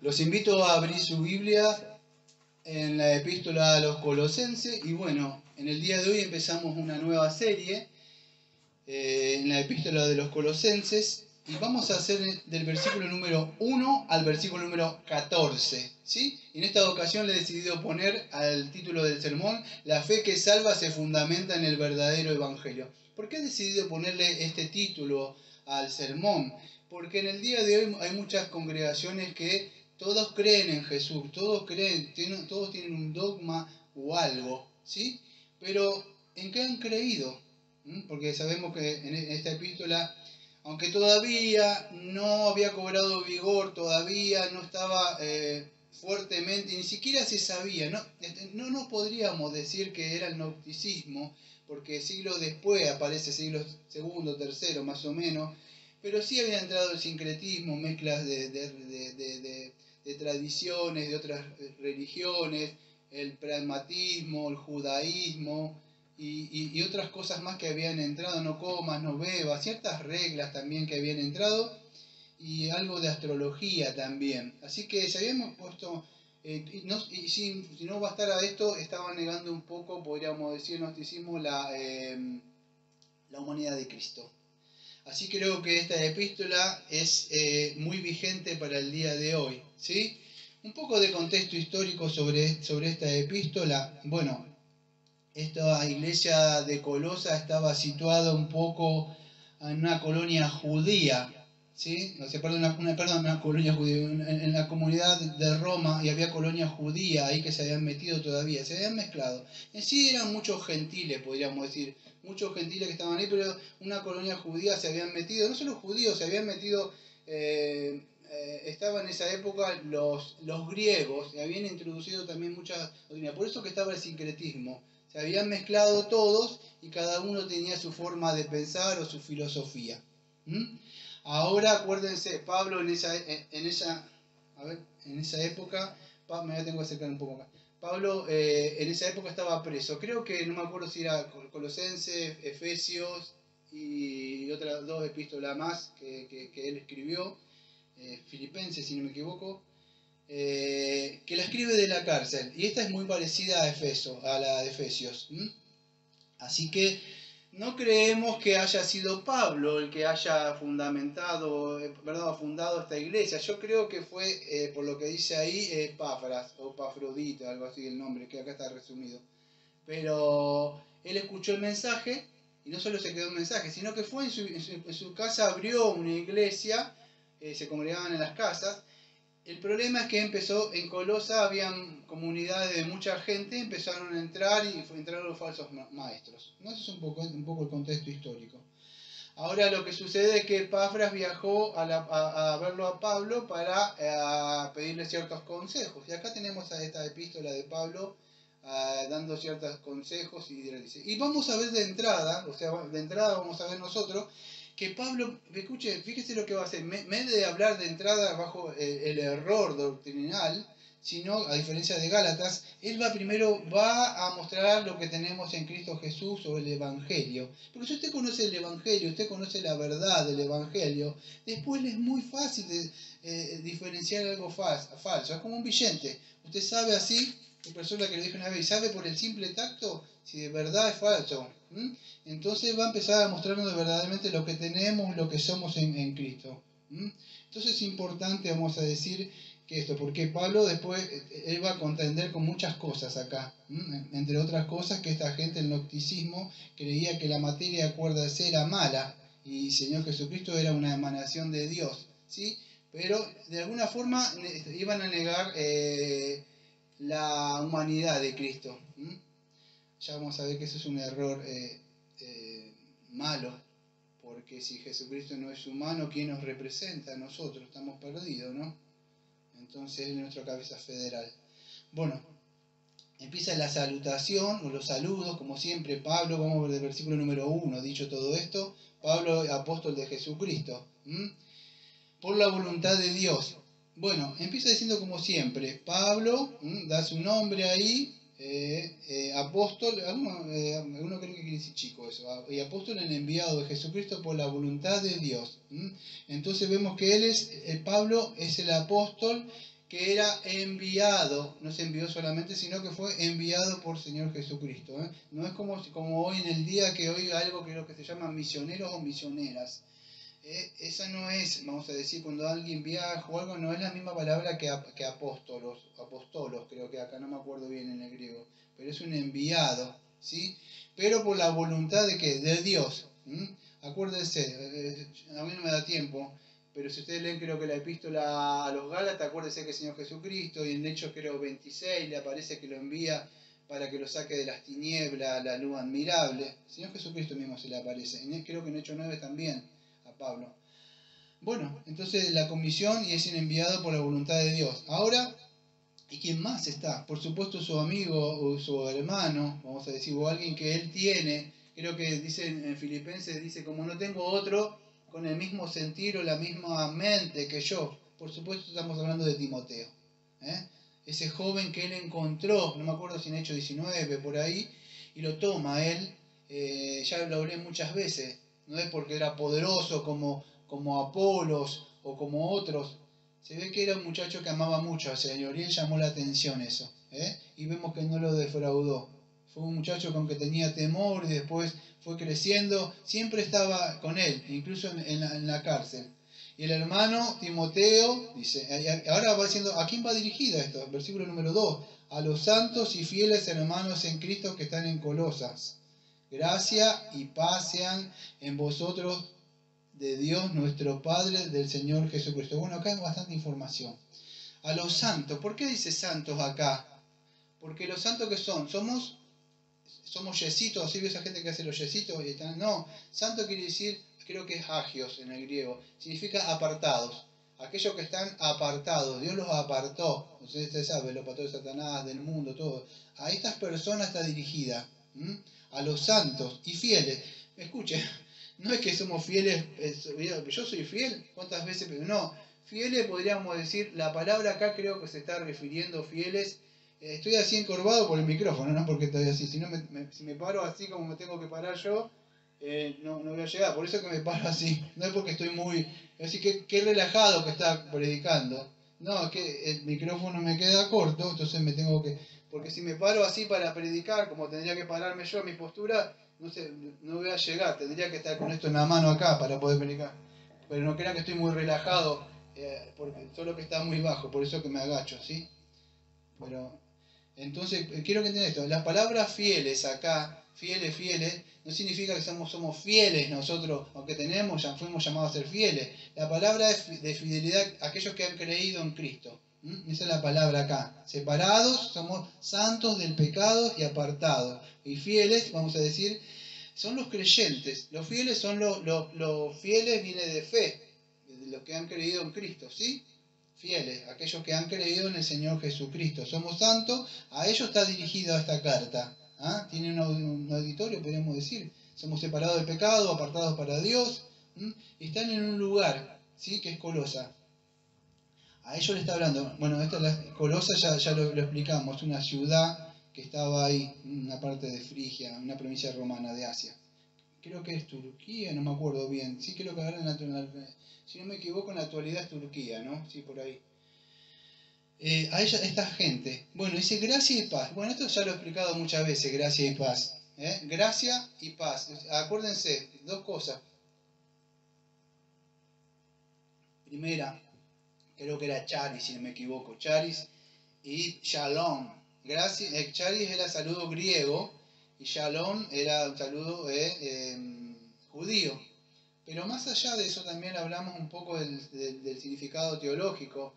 Los invito a abrir su Biblia en la epístola a los Colosenses y bueno, en el día de hoy empezamos una nueva serie en la epístola de los Colosenses y vamos a hacer del versículo número 1 al versículo número 14, ¿sí? Y en esta ocasión le he decidido poner al título del sermón: La fe que salva se fundamenta en el verdadero evangelio. ¿Por qué he decidido ponerle este título al sermón? Porque en el día de hoy hay muchas congregaciones que todos creen en Jesús, todos tienen un dogma o algo, ¿sí? Pero ¿en qué han creído? Porque sabemos que en esta epístola, aunque todavía no había cobrado vigor, todavía no estaba fuertemente, ni siquiera se sabía, no podríamos decir que era el gnosticismo, porque siglos después aparece, siglos segundo, tercero más o menos, pero sí había entrado el sincretismo, mezclas de tradiciones, de otras religiones, el pragmatismo, el judaísmo, y otras cosas más que habían entrado: no comas, no bebas, ciertas reglas también que habían entrado, y algo de astrología también. Así que se habíamos puesto, y si no bastara esto, estaban negando un poco, podríamos decir, gnosticismo, la humanidad de Cristo. Así que creo que esta epístola es muy vigente para el día de hoy, ¿sí? Un poco de contexto histórico sobre esta epístola. Bueno, esta iglesia de Colosa estaba situada un poco en una colonia judía, ¿sí? O sea, una colonia judía, en la comunidad de Roma, y había colonia judía ahí que se habían metido todavía, se habían mezclado. En sí eran muchos gentiles, podríamos decir, muchos gentiles que estaban ahí, pero una colonia judía se habían metido, no solo judíos, se habían metido, estaban en esa época los griegos, y habían introducido también muchas doctrinas, por eso que estaba el sincretismo. Se habían mezclado todos y cada uno tenía su forma de pensar o su filosofía. Ahora acuérdense, Pablo en esa época, me tengo que acercar un poco acá. Pablo en esa época estaba preso. Creo que, no me acuerdo si era Colosenses, Efesios y otras dos epístolas más que él escribió, Filipenses si no me equivoco. Que la escribe de la cárcel, y esta es muy parecida a la de Efesios. Así que no creemos que haya sido Pablo el que haya fundado esta iglesia. Yo creo que fue, por lo que dice ahí, Epafras o Epafrodito, algo así el nombre, que acá está resumido. Pero él escuchó el mensaje, y no solo se quedó un mensaje, sino que fue en su casa, abrió una iglesia, se congregaban en las casas. El problema es que empezó en Colosa, habían comunidades de mucha gente, empezaron a entrar y entraron los falsos maestros. ¿No? Eso es un poco el contexto histórico. Ahora lo que sucede es que Epafras viajó a verlo a Pablo para pedirle ciertos consejos. Y acá tenemos a esta epístola de Pablo dando ciertos consejos y vamos a ver de entrada, vamos a ver nosotros que Pablo, fíjese lo que va a hacer, en vez de hablar de entrada bajo el error doctrinal, sino, a diferencia de Gálatas, él primero va a mostrar lo que tenemos en Cristo Jesús sobre el Evangelio. Porque si usted conoce el Evangelio, usted conoce la verdad del Evangelio, después le es muy fácil diferenciar algo falso. Es como un billete. Usted sabe así, la persona que lo dijo una vez, sabe por el simple tacto si de verdad es falso. Entonces va a empezar a mostrarnos verdaderamente lo que tenemos, lo que somos en Cristo. Entonces es importante, vamos a decir, que esto, porque Pablo después él va a contender con muchas cosas acá, entre otras cosas que esta gente, el gnosticismo, creía que la materia de cuerdas era mala y el Señor Jesucristo era una emanación de Dios, ¿sí? Pero de alguna forma iban a negar la humanidad de Cristo. Ya vamos a ver que eso es un error malo, porque si Jesucristo no es humano, ¿quién nos representa a nosotros? Estamos perdidos, ¿no? Entonces es nuestra cabeza federal. Bueno, empieza la salutación o los saludos, como siempre. Pablo, vamos a ver el versículo número 1, dicho todo esto, Pablo, apóstol de Jesucristo, por la voluntad de Dios. Bueno, empieza diciendo como siempre, Pablo, da su nombre ahí, apóstol, alguno creen que quiere decir chico eso, y apóstol en enviado de Jesucristo por la voluntad de Dios. Entonces vemos que Pablo es el apóstol que era enviado, no se envió solamente, sino que fue enviado por Señor Jesucristo. No es como hoy en el día, que hoy algo que es lo que se llama misioneros o misioneras. Esa no es, vamos a decir, cuando alguien viaja o algo, no es la misma palabra que apóstolos, creo que acá no me acuerdo bien en el griego, pero es un enviado, ¿sí? Pero por la voluntad de ¿qué? De Dios. Acuérdense, a mí no me da tiempo, pero si ustedes leen, creo que la epístola a los Gálatas, acuérdense que el Señor Jesucristo, y en Hechos creo 26 le aparece que lo envía para que lo saque de las tinieblas, la luz admirable. El Señor Jesucristo mismo se le aparece. Creo que en Hechos 9 también a Pablo. Bueno, entonces la comisión y es enviado por la voluntad de Dios. Ahora, ¿y quién más está? Por supuesto su amigo o su hermano, vamos a decir, o alguien que él tiene. Creo que dice en Filipenses, dice, como no tengo otro con el mismo sentir o la misma mente que yo. Por supuesto estamos hablando de Timoteo. Ese joven que él encontró, no me acuerdo si en Hechos 19, por ahí, y lo toma él, ya lo hablé muchas veces, no es porque era poderoso como Apolos o como otros. Se ve que era un muchacho que amaba mucho al Señor y él llamó la atención eso. Y vemos que no lo defraudó. Fue un muchacho con que tenía temor y después fue creciendo. Siempre estaba con él, incluso en la cárcel. Y el hermano Timoteo, dice, ahora va diciendo, ¿a quién va dirigida esto? Versículo número 2. A los santos y fieles hermanos en Cristo que están en Colosas. Gracia y paz sean en vosotros de Dios nuestro Padre, del Señor Jesucristo. Bueno, acá hay bastante información. A los santos, ¿por qué dice santos acá? Porque los santos que somos yesitos, ¿sí? Esa gente que hace los yesitos y están, no, santo quiere decir, creo que es agios en el griego, significa apartados. Aquellos que están apartados, Dios los apartó. Entonces usted sabe, los apartó de Satanás, del mundo, todo. A estas personas está dirigida, a los santos y fieles. Escuche, no es que somos fieles, yo soy fiel, ¿cuántas veces? No, fieles podríamos decir, la palabra acá creo que se está refiriendo fieles. Estoy así encorvado por el micrófono, no porque estoy así, si no si me paro así como me tengo que parar yo, no voy a llegar, por eso que me paro así, no es porque estoy muy, así que qué relajado que está predicando, no, es que el micrófono me queda corto, entonces me tengo que, porque si me paro así para predicar, como tendría que pararme yo en mi postura, no sé, no voy a llegar, tendría que estar con esto en la mano acá para poder predicar, pero no crean que estoy muy relajado, porque solo que está muy bajo, por eso que me agacho, ¿sí? Pero entonces, quiero que entiendan esto. Las palabras fieles acá, fieles, no significa que somos fieles nosotros, aunque ya fuimos llamados a ser fieles. La palabra es de fidelidad a aquellos que han creído en Cristo. Esa es la palabra acá. Separados, somos santos del pecado y apartados. Y fieles, vamos a decir, son los creyentes. Los fieles son los fieles, viene de fe, de los que han creído en Cristo, ¿sí? Fieles, aquellos que han creído en el Señor Jesucristo. Somos santos, a ellos está dirigida esta carta. Tiene un auditorio, podríamos decir. Somos separados del pecado, apartados para Dios, y están en un lugar, ¿sí? Que es Colosa. A ellos le está hablando. Bueno, Colosa ya lo explicamos, una ciudad que estaba ahí, una parte de Frigia, una provincia romana de Asia. Creo que es Turquía, no me acuerdo bien. Sí, creo que ahora si no me equivoco, en la actualidad es Turquía, ¿no? Sí, por ahí. A esta gente. Bueno, dice gracia y paz. Bueno, esto ya lo he explicado muchas veces, gracia y paz. Gracia y paz. Acuérdense, dos cosas. Primera, creo que era charis, si no me equivoco. Charis y shalom. Charis era saludo griego y shalom era un saludo judío. Pero más allá de eso también hablamos un poco del significado teológico.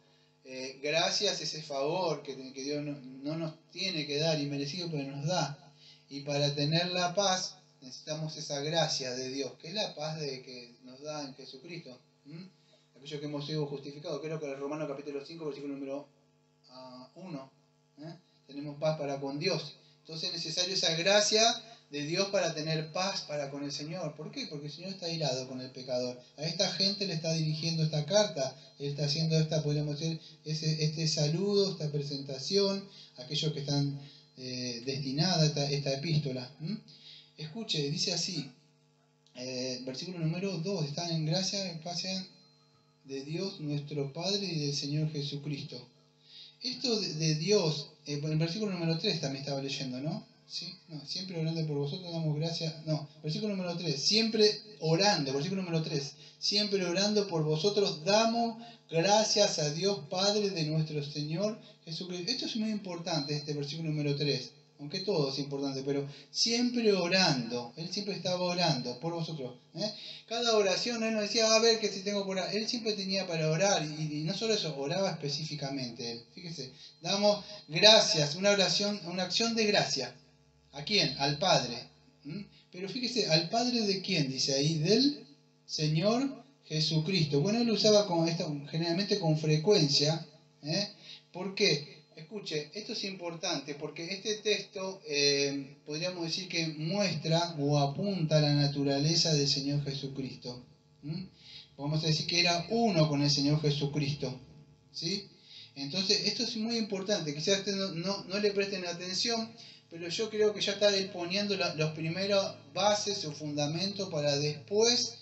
Gracias, ese favor que Dios no nos tiene que dar y merecido, pero nos da. Y para tener la paz necesitamos esa gracia de Dios, que es la paz que nos da en Jesucristo. Aquello que hemos sido justificados, creo que en Romanos capítulo 5, versículo número 1. Tenemos paz para con Dios. Entonces es necesario esa gracia de Dios para tener paz para con el Señor. ¿Por qué? Porque el Señor está irado con el pecador. A esta gente le está dirigiendo esta carta. Él está haciendo podríamos decir, este saludo, esta presentación, a aquellos que están destinados a esta epístola. Escuche, dice así, versículo número 2, están en gracia y paz de Dios nuestro Padre y del Señor Jesucristo. Esto de Dios, el versículo número 3 también estaba leyendo, ¿no? ¿Sí? No, siempre orando por vosotros damos gracias. No, versículo número 3, siempre orando, versículo número 3, siempre orando por vosotros damos gracias a Dios Padre de nuestro Señor Jesucristo. Esto es muy importante, este versículo número 3, aunque todo es importante, pero siempre orando, Él siempre estaba orando por vosotros. Cada oración Él no decía, a ver que si tengo por orar. Él siempre tenía para orar y no solo eso, oraba específicamente Él. Fíjese, damos gracias, una oración, una acción de gracia. ¿A quién? Al Padre. Pero fíjese, ¿al Padre de quién? Dice ahí, del Señor Jesucristo. Bueno, él usaba con esto, generalmente con frecuencia. ¿Por qué? Escuche, esto es importante porque este texto podríamos decir que muestra o apunta a la naturaleza del Señor Jesucristo. Vamos a decir que era uno con el Señor Jesucristo. ¿Sí? Entonces, esto es muy importante. Quizás ustedes no le presten atención, pero yo creo que ya está él poniendo los primeros bases o fundamentos para después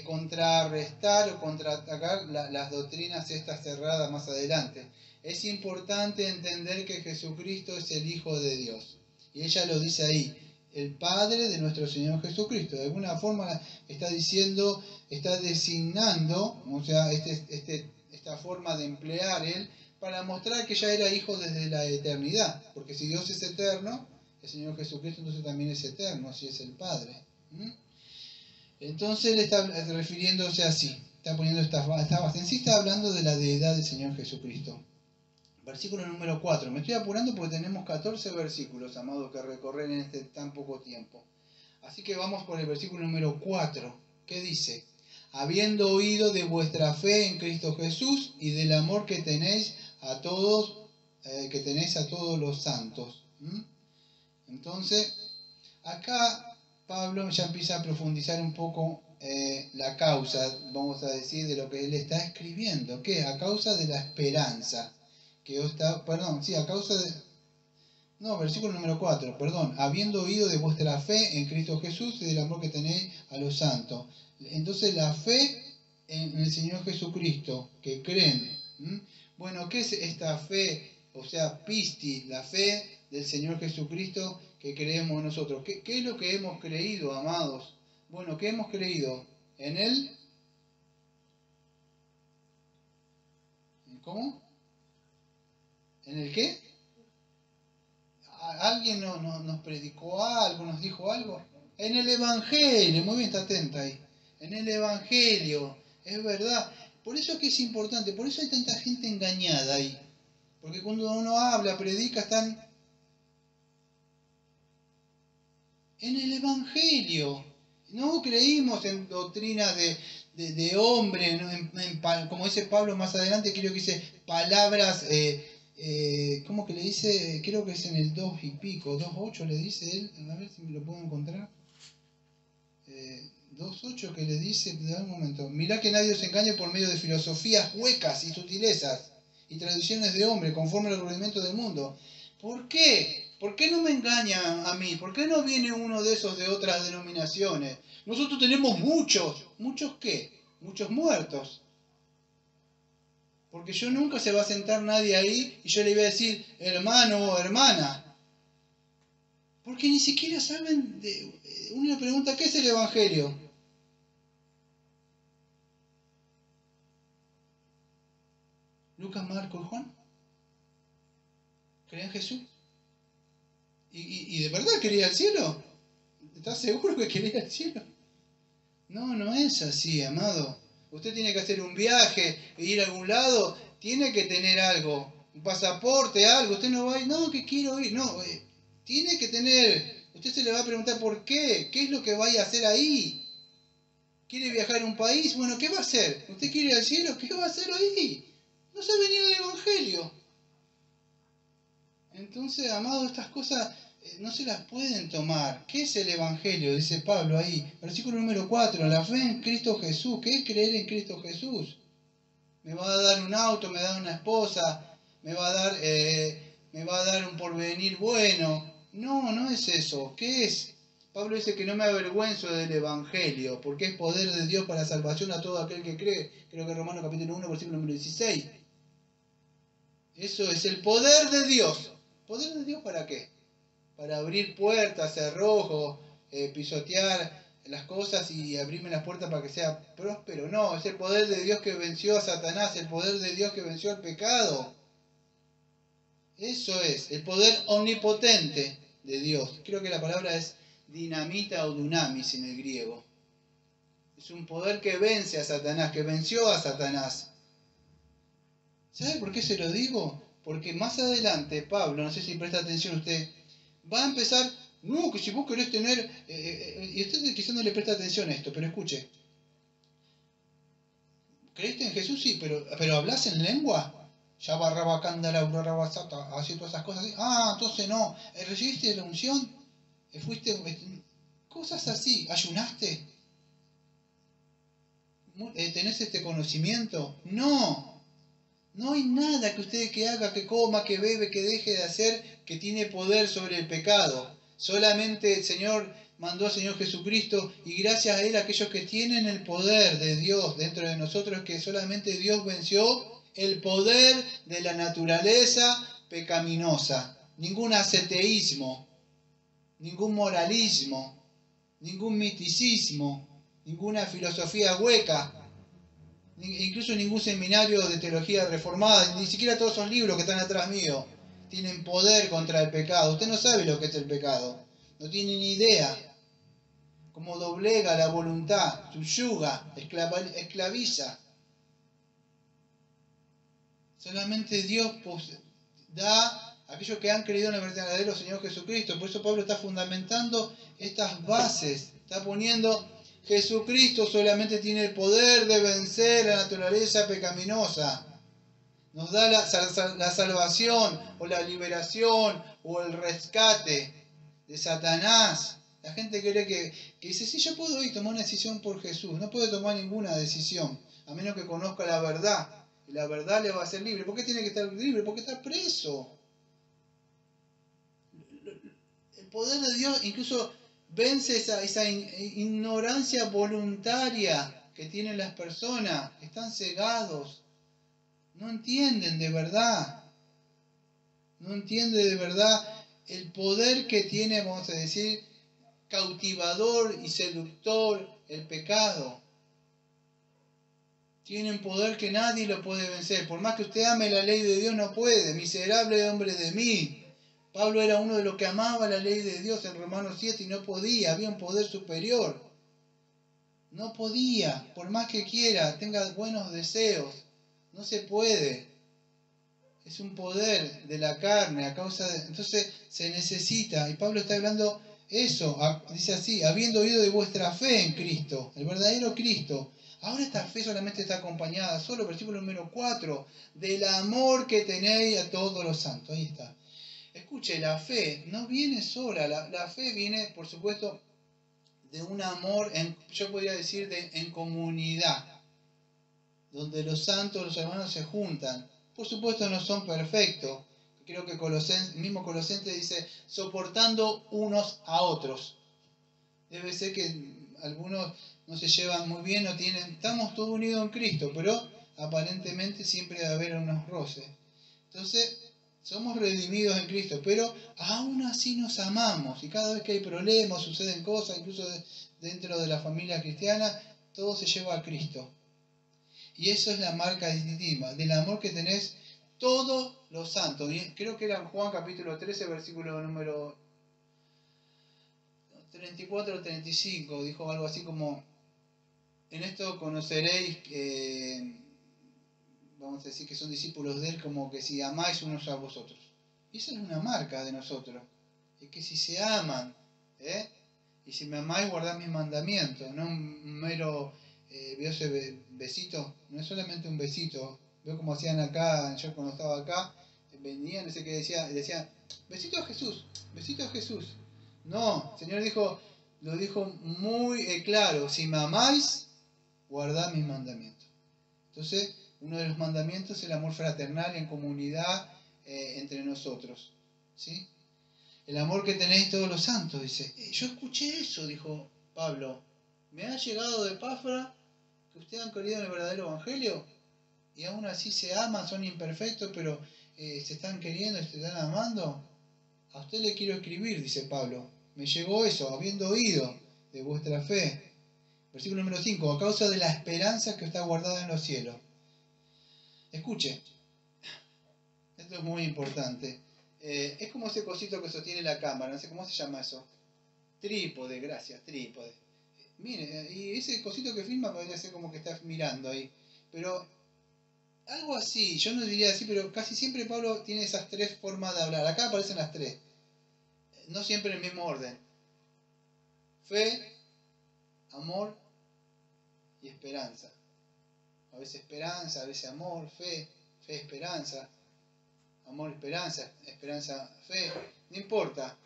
contrarrestar o contraatacar las doctrinas estas cerradas más adelante. Es importante entender que Jesucristo es el Hijo de Dios. Y ella lo dice ahí, el Padre de nuestro Señor Jesucristo. De alguna forma está diciendo, está designando, o sea, esta forma de emplear él, para mostrar que ya era hijo desde la eternidad. Porque si Dios es eterno, el Señor Jesucristo entonces también es eterno, así es el Padre. Entonces él está refiriéndose así, está poniendo esta base. En sí está hablando de la deidad del Señor Jesucristo. Versículo número 4. Me estoy apurando porque tenemos 14 versículos, amados, que recorrer en este tan poco tiempo. Así que vamos por el versículo número 4. ¿Qué dice? Habiendo oído de vuestra fe en Cristo Jesús y del amor que tenéis a todos, los santos. Entonces, acá Pablo ya empieza a profundizar un poco la causa, vamos a decir, de lo que él está escribiendo. ¿Qué? A causa de la esperanza. A causa de... No, versículo número 4, perdón. Habiendo oído de vuestra fe en Cristo Jesús y del amor que tenéis a los santos. Entonces la fe en el Señor Jesucristo, que creen. Bueno, ¿qué es esta fe? O sea, pisti, la fe del Señor Jesucristo que creemos nosotros. ¿Qué es lo que hemos creído, amados? Bueno, ¿qué hemos creído? ¿En Él? ¿Cómo? ¿En el qué? ¿Alguien nos predicó algo, nos dijo algo? En el Evangelio, muy bien, está atenta ahí. En el Evangelio, es verdad. Por eso es que es importante, por eso hay tanta gente engañada ahí. Porque cuando uno habla, predica, están en el Evangelio. No creímos en doctrinas de hombre, ¿no? Como dice Pablo más adelante, creo que dice palabras... ¿cómo que le dice? Creo que es en el 2 y pico, 2.8 le dice él, a ver si me lo puedo encontrar. 2.8 que le dice, de un momento, mirá que nadie os engañe por medio de filosofías huecas y sutilezas y tradiciones de hombre conforme al rudimento del mundo. ¿Por qué? ¿Por qué no me engañan a mí? ¿Por qué no viene uno de esos de otras denominaciones? Nosotros tenemos muchos. ¿Muchos qué? Muchos muertos. Porque yo nunca se va a sentar nadie ahí y yo le voy a decir hermano o hermana. Porque ni siquiera saben, uno le pregunta, ¿qué es el Evangelio? Lucas, Marcos y Juan. ¿Creen en Jesús? ¿Y de verdad quería el cielo? ¿Estás seguro que quería el cielo? No es así, amado. Usted tiene que hacer un viaje, ir a algún lado, tiene que tener algo, un pasaporte, algo. Usted no va a ir, no, que quiero ir, no. Tiene que tener, usted se le va a preguntar por qué es lo que vaya a hacer ahí. ¿Quiere viajar a un país? Bueno, ¿qué va a hacer? ¿Usted quiere ir al cielo? ¿Qué va a hacer ahí? No sabe ni el Evangelio. Entonces, amado, estas cosas no se las pueden tomar. ¿Qué es el Evangelio? Dice Pablo ahí. Versículo número 4. La fe en Cristo Jesús. ¿Qué es creer en Cristo Jesús? Me va a dar un auto, me va a dar una esposa, me va a dar un porvenir bueno. No es eso. ¿Qué es? Pablo dice que no me avergüenzo del Evangelio, porque es poder de Dios para salvación a todo aquel que cree. Creo que Romanos capítulo 1, versículo número 16. Eso es el poder de Dios. ¿Poder de Dios para qué? Para abrir puertas, cerrojos, pisotear las cosas y abrirme las puertas para que sea próspero. No, es el poder de Dios que venció a Satanás, el poder de Dios que venció al pecado. Eso es, el poder omnipotente de Dios. Creo que la palabra es dinamita o dunamis en el griego. Es un poder que vence a Satanás, que venció a Satanás. ¿Sabe por qué se lo digo? Porque más adelante Pablo, no sé si presta atención usted, va a empezar, no, que si vos querés tener, y usted quizás no le presta atención a esto, pero escuche, ¿creíste en Jesús? Sí, pero ¿hablás en lengua? Ya barraba cándala, así todas esas cosas así. Ah, entonces no, ¿recibiste la unción? ¿Fuiste? Cosas así, ¿ayunaste? ¿Tenés este conocimiento? No. No hay nada que usted que haga, que coma, que bebe, que deje de hacer, que tiene poder sobre el pecado. Solamente el Señor mandó al Señor Jesucristo y gracias a Él aquellos que tienen el poder de Dios dentro de nosotros, que solamente Dios venció el poder de la naturaleza pecaminosa. Ningún asceteísmo, ningún moralismo, ningún misticismo, ninguna filosofía hueca, incluso ningún seminario de teología reformada, ni siquiera todos esos libros que están atrás mío, tienen poder contra el pecado. Usted no sabe lo que es el pecado, no tiene ni idea. Cómo doblega la voluntad, subyuga, esclaviza. Solamente Dios da a aquellos que han creído en el verdadero Señor Jesucristo. Por eso Pablo está fundamentando estas bases, está poniendo: Jesucristo solamente tiene el poder de vencer la naturaleza pecaminosa. Nos da la salvación o la liberación o el rescate de Satanás. La gente cree que dice, sí, yo puedo ir tomar una decisión por Jesús. No puede tomar ninguna decisión, a menos que conozca la verdad. Y la verdad le va a hacer libre. ¿Por qué tiene que estar libre? Porque está preso. El poder de Dios incluso vence esa ignorancia voluntaria que tienen las personas. Están cegados. No entienden de verdad. No entiende de verdad el poder que tiene, vamos a decir, cautivador y seductor el pecado. Tienen poder que nadie lo puede vencer. Por más que usted ame la ley de Dios, no puede. Miserable hombre de mí. Pablo era uno de los que amaba la ley de Dios en Romanos 7 y no podía. Había un poder superior. No podía, por más que quiera, tenga buenos deseos. No se puede. Es un poder de la carne a causa de... Entonces se necesita, y Pablo está hablando eso, dice así, habiendo oído de vuestra fe en Cristo, el verdadero Cristo. Ahora esta fe solamente está acompañada, solo versículo número 4, del amor que tenéis a todos los santos. Ahí está. Escuche, la fe no viene sola, la fe viene, por supuesto, de un amor, yo podría decir, en comunidad, donde los santos, los hermanos se juntan. Por supuesto no son perfectos. Creo que el mismo Colosenses dice, soportando unos a otros. Debe ser que algunos no se llevan muy bien, no tienen... Estamos todos unidos en Cristo, pero aparentemente siempre debe haber unos roces. Entonces, somos redimidos en Cristo, pero aún así nos amamos. Y cada vez que hay problemas, suceden cosas, incluso dentro de la familia cristiana, todo se lleva a Cristo. Y eso es la marca distintiva del amor que tenés todos los santos. Y creo que era en Juan capítulo 13, versículo número 34 o 35. Dijo algo así como, en esto conoceréis, vamos a decir que son discípulos de Él, como que si amáis unos a vosotros. Y esa es una marca de nosotros. Es que si se aman, y si me amáis, guardad mis mandamientos. No un mero... veo ese besito, no es solamente un besito. Veo como hacían acá, yo cuando estaba acá, venían, no sé qué decían, besito a Jesús, besito a Jesús. No, el Señor lo dijo muy claro, si me amáis, guardad mis mandamientos. Entonces, uno de los mandamientos es el amor fraternal en comunidad entre nosotros. ¿Sí? El amor que tenéis todos los santos, dice. Yo escuché eso, dijo Pablo. ¿Me ha llegado de Epafra que ustedes han creído en el verdadero evangelio? y aún así se aman, son imperfectos, pero se están queriendo, se están amando. A usted le quiero escribir, dice Pablo. Me llegó eso, habiendo oído de vuestra fe. Versículo número 5. A causa de la esperanza que está guardada en los cielos. Escuche, esto es muy importante. Es como ese cosito que sostiene la cámara, no sé cómo se llama eso. Trípode, gracias, trípode. Mire, y ese cosito que filma podría ser como que está mirando ahí. Pero algo así, yo no diría así, pero casi siempre Pablo tiene esas tres formas de hablar. Acá aparecen las tres. No siempre en el mismo orden. Fe, amor y esperanza. A veces esperanza, a veces amor, fe, esperanza, amor, esperanza, esperanza, fe, no importa.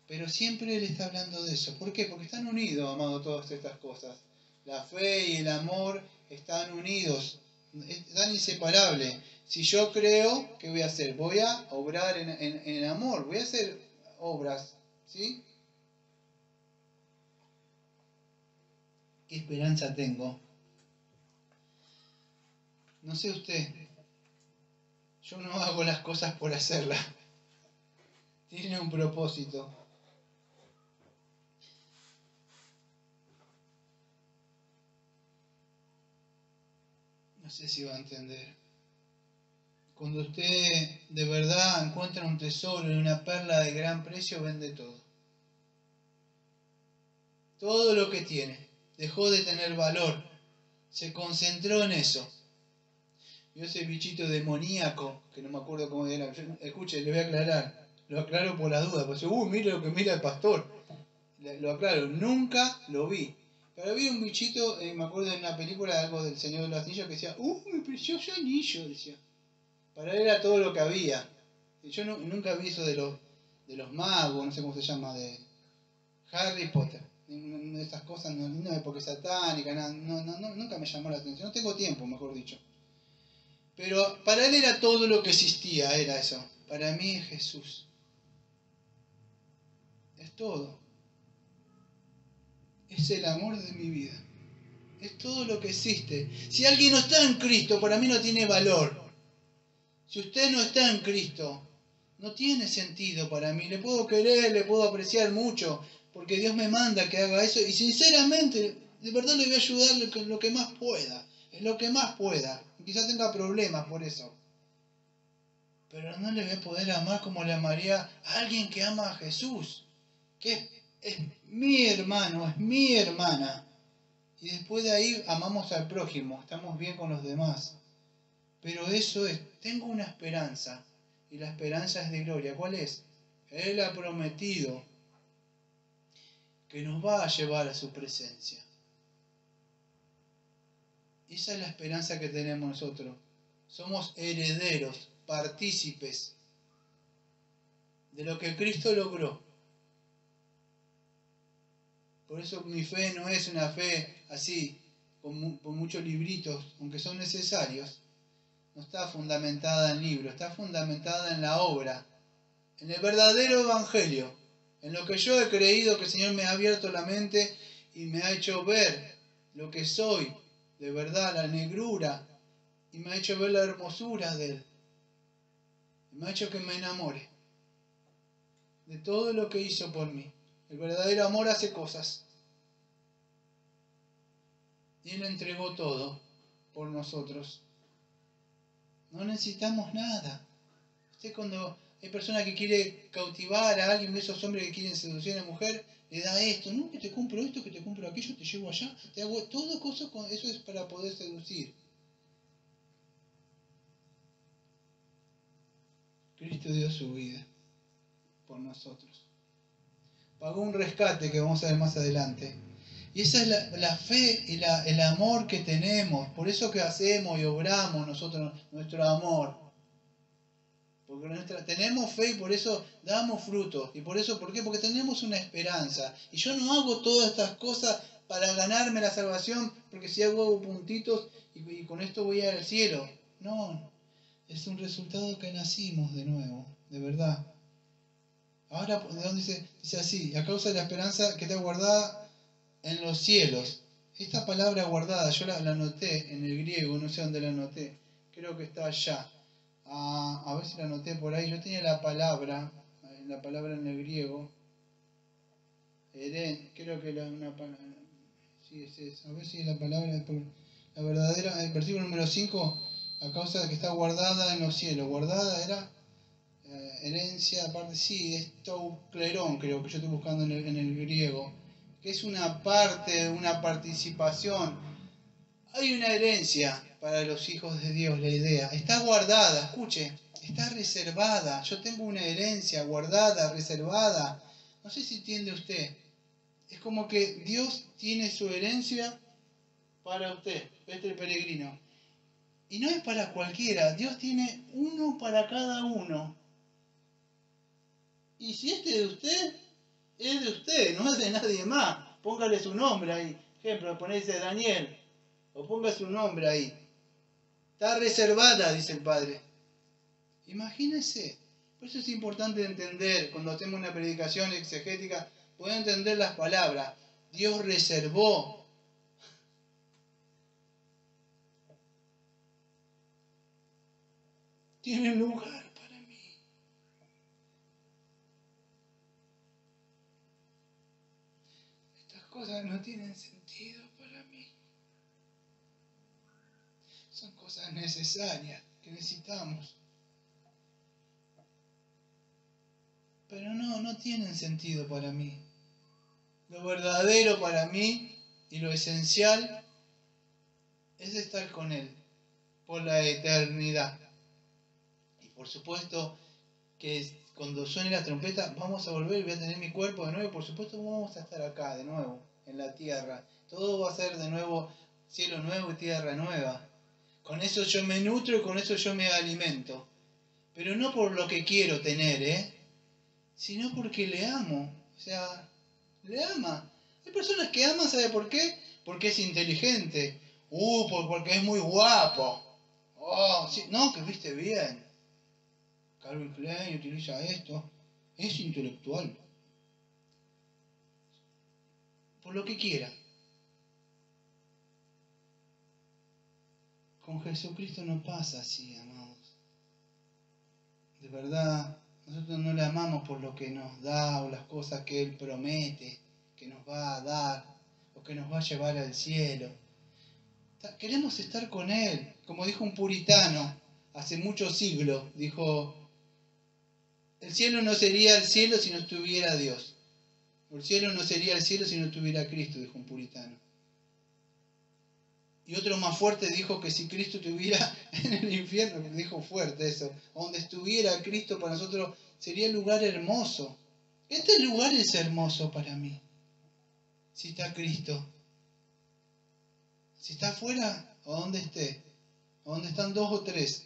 Pero siempre él está hablando de eso. ¿Por qué? Porque están unidos, amado, todas estas cosas. La fe y el amor están unidos, están inseparables. Si yo creo, ¿qué voy a hacer? Voy a obrar en amor, voy a hacer obras, ¿sí? ¿Qué esperanza tengo? No sé usted, yo no hago las cosas por hacerlas. Tiene un propósito. No sé si va a entender. Cuando usted de verdad encuentra un tesoro y una perla de gran precio, vende todo. Todo lo que tiene. Dejó de tener valor. Se concentró en eso. Vio ese bichito demoníaco, que no me acuerdo cómo era. Escuche, le voy a aclarar. Lo aclaro por la duda. Porque mire lo que mira el pastor. Lo aclaro, nunca lo vi. Pero vi un bichito, me acuerdo de una película, algo del Señor de los Anillos, que decía, mi precioso anillo, decía. Para él era todo lo que había. Yo nunca vi eso de los magos, no sé cómo se llama, de Harry Potter. Esas cosas, no de porque satánica, nunca me llamó la atención. No tengo tiempo, mejor dicho. Pero para él era todo lo que existía, era eso. Para mí es Jesús. Es todo. Es el amor de mi vida. Es todo lo que existe. Si alguien no está en Cristo, para mí no tiene valor. Si usted no está en Cristo, no tiene sentido para mí. Le puedo querer, le puedo apreciar mucho, porque Dios me manda que haga eso. Y sinceramente, de verdad le voy a ayudar en lo que más pueda. En lo que más pueda. Quizás tenga problemas por eso. Pero no le voy a poder amar como le amaría a alguien que ama a Jesús. Que es mi hermano, es mi hermana. Y después de ahí amamos al prójimo, estamos bien con los demás. Pero eso es, tengo una esperanza, y la esperanza es de gloria. ¿Cuál es? Él ha prometido que nos va a llevar a su presencia. Esa es la esperanza que tenemos nosotros. Somos herederos, partícipes de lo que Cristo logró. Por eso mi fe no es una fe así, con muchos libritos, aunque son necesarios. No está fundamentada en libros, está fundamentada en la obra, en el verdadero evangelio, en lo que yo he creído que el Señor me ha abierto la mente y me ha hecho ver lo que soy, de verdad, la negrura, y me ha hecho ver la hermosura de Él. Y me ha hecho que me enamore de todo lo que hizo por mí. El verdadero amor hace cosas. Y Él entregó todo por nosotros. No necesitamos nada. Usted cuando hay personas que quieren cautivar a alguien, de esos hombres que quieren seducir a la mujer, le da esto, no, que te compro esto, que te compro aquello, te llevo allá, te hago todo cosas, eso es para poder seducir. Cristo dio su vida por nosotros. Pagó un rescate que vamos a ver más adelante. Y esa es la fe y el amor que tenemos. Por eso que hacemos y obramos nosotros nuestro amor. Porque tenemos fe y por eso damos frutos. ¿Y por eso por qué? Porque tenemos una esperanza. Y yo no hago todas estas cosas para ganarme la salvación, porque si hago puntitos y con esto voy al cielo. No, es un resultado que nacimos de nuevo, de verdad. Ahora, ¿de dónde dice? Dice así, a causa de la esperanza que está guardada en los cielos. Esta palabra guardada, yo la anoté en el griego, no sé dónde la anoté. creo que está allá. A ver si la anoté por ahí. Yo tenía la palabra en el griego. Creo que una palabra. Sí, es esa. A ver si la palabra es la verdadera. El versículo número 5, a causa de que está guardada en los cielos. Guardada era herencia, aparte, sí, es touklerón, creo que yo estoy buscando en el griego. Que es una parte, una participación. Hay una herencia para los hijos de Dios, la idea. Está guardada, escuche, está reservada. Yo tengo una herencia guardada, reservada. No sé si entiende usted. Es como que Dios tiene su herencia para usted, este peregrino. Y no es para cualquiera, Dios tiene uno para cada uno. Y si este es de usted, no es de nadie más. Póngale su nombre ahí. Ejemplo, ponese Daniel. O ponga su nombre ahí. Está reservada, dice el Padre. Imagínese. Por eso es importante entender, cuando hacemos una predicación exegética, poder entender las palabras. Dios reservó. Tiene lugar para mí. Estas cosas no tienen sentido para mí. Son cosas necesarias que necesitamos. Pero no tienen sentido para mí. Lo verdadero para mí y lo esencial es estar con Él por la eternidad. Y por supuesto que cuando suene la trompeta vamos a volver, voy a tener mi cuerpo de nuevo y por supuesto vamos a estar acá de nuevo, en la tierra. Todo va a ser de nuevo cielo nuevo y tierra nueva. Con eso yo me nutro y con eso yo me alimento. Pero no por lo que quiero tener, sino porque le amo. O sea, le ama. Hay personas que aman, ¿sabe por qué? Porque es inteligente. Porque es muy guapo. Oh, sí, no, que viste bien. Calvin Klein utiliza esto. Es intelectual. Por lo que quiera. Con Jesucristo no pasa así, amados. De verdad, nosotros no le amamos por lo que nos da o las cosas que Él promete que nos va a dar o que nos va a llevar al cielo. Queremos estar con Él. Como dijo un puritano hace muchos siglos, dijo, el cielo no sería el cielo si no estuviera Dios. El cielo no sería el cielo si no estuviera Cristo, dijo un puritano. Y otro más fuerte dijo que si Cristo estuviera en el infierno, dijo fuerte eso, donde estuviera Cristo para nosotros sería el lugar hermoso. Este lugar es hermoso para mí, si está Cristo. Si está afuera, o donde esté, o donde están dos o tres,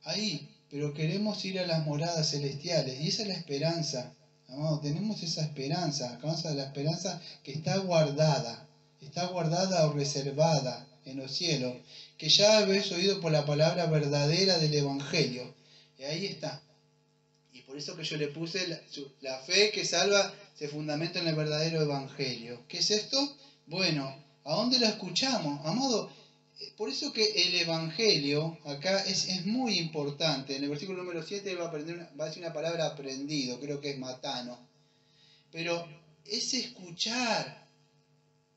ahí, pero queremos ir a las moradas celestiales, y esa es la esperanza. No, tenemos esa esperanza, a causa de la esperanza que está guardada o reservada en los cielos, que ya habéis oído por la palabra verdadera del Evangelio. Y ahí está. Y por eso que yo le puse la fe que salva se fundamenta en el verdadero Evangelio. ¿Qué es esto? Bueno, ¿a dónde lo escuchamos? Amado, por eso que el Evangelio acá es muy importante. En el versículo número 7 va a decir una palabra aprendido, creo que es matano. Pero es escuchar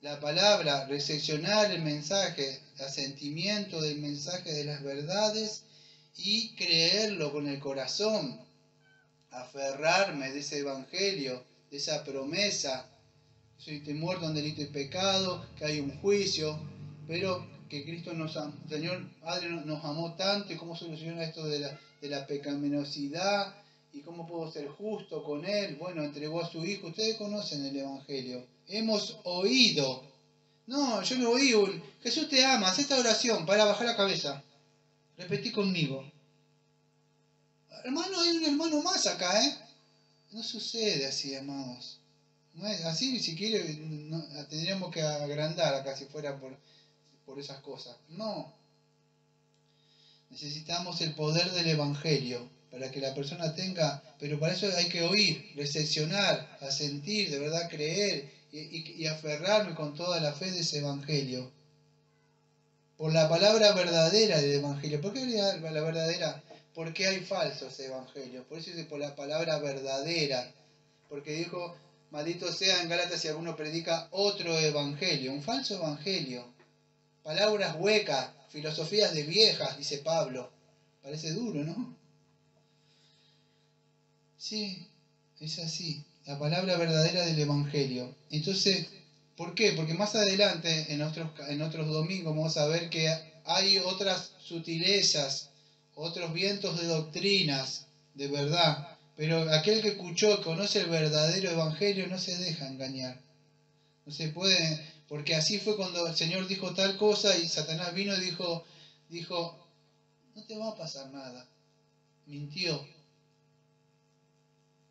la palabra, recepcionar el mensaje, asentimiento del mensaje de las verdades y creerlo con el corazón, aferrarme de ese evangelio, de esa promesa. Soy muerto en delito y pecado, que hay un juicio, pero que Cristo Señor Padre nos amó tanto y cómo soluciona esto de la pecaminosidad y cómo puedo ser justo con Él. Bueno, entregó a su Hijo. Ustedes conocen el Evangelio. Hemos oído. No, yo no oí. Jesús te ama. Haz esta oración para bajar la cabeza. Repetí conmigo. Hermano, hay un hermano más acá, ¿eh? No sucede así, amados. No es así, si quiere, tendríamos que agrandar acá si fuera por esas cosas. No. Necesitamos el poder del Evangelio para que la persona tenga, pero para eso hay que oír, recepcionar, asentir, de verdad creer y aferrarme con toda la fe de ese Evangelio. por la palabra verdadera del Evangelio. ¿Por qué la verdadera? Porque hay falsos evangelios. Por eso dice por la palabra verdadera. Porque dijo, maldito sea en Gálatas si alguno predica otro evangelio, un falso evangelio. Palabras huecas, filosofías de viejas, dice Pablo. Parece duro, ¿no? Sí, es así. La palabra verdadera del evangelio. Entonces, ¿por qué? Porque más adelante, en otros domingos, vamos a ver que hay otras sutilezas, otros vientos de doctrinas, de verdad. Pero aquel que escuchó, conoce el verdadero evangelio, no se deja engañar. No se puede, porque así fue cuando el Señor dijo tal cosa y Satanás vino y dijo, no te va a pasar nada. Mintió.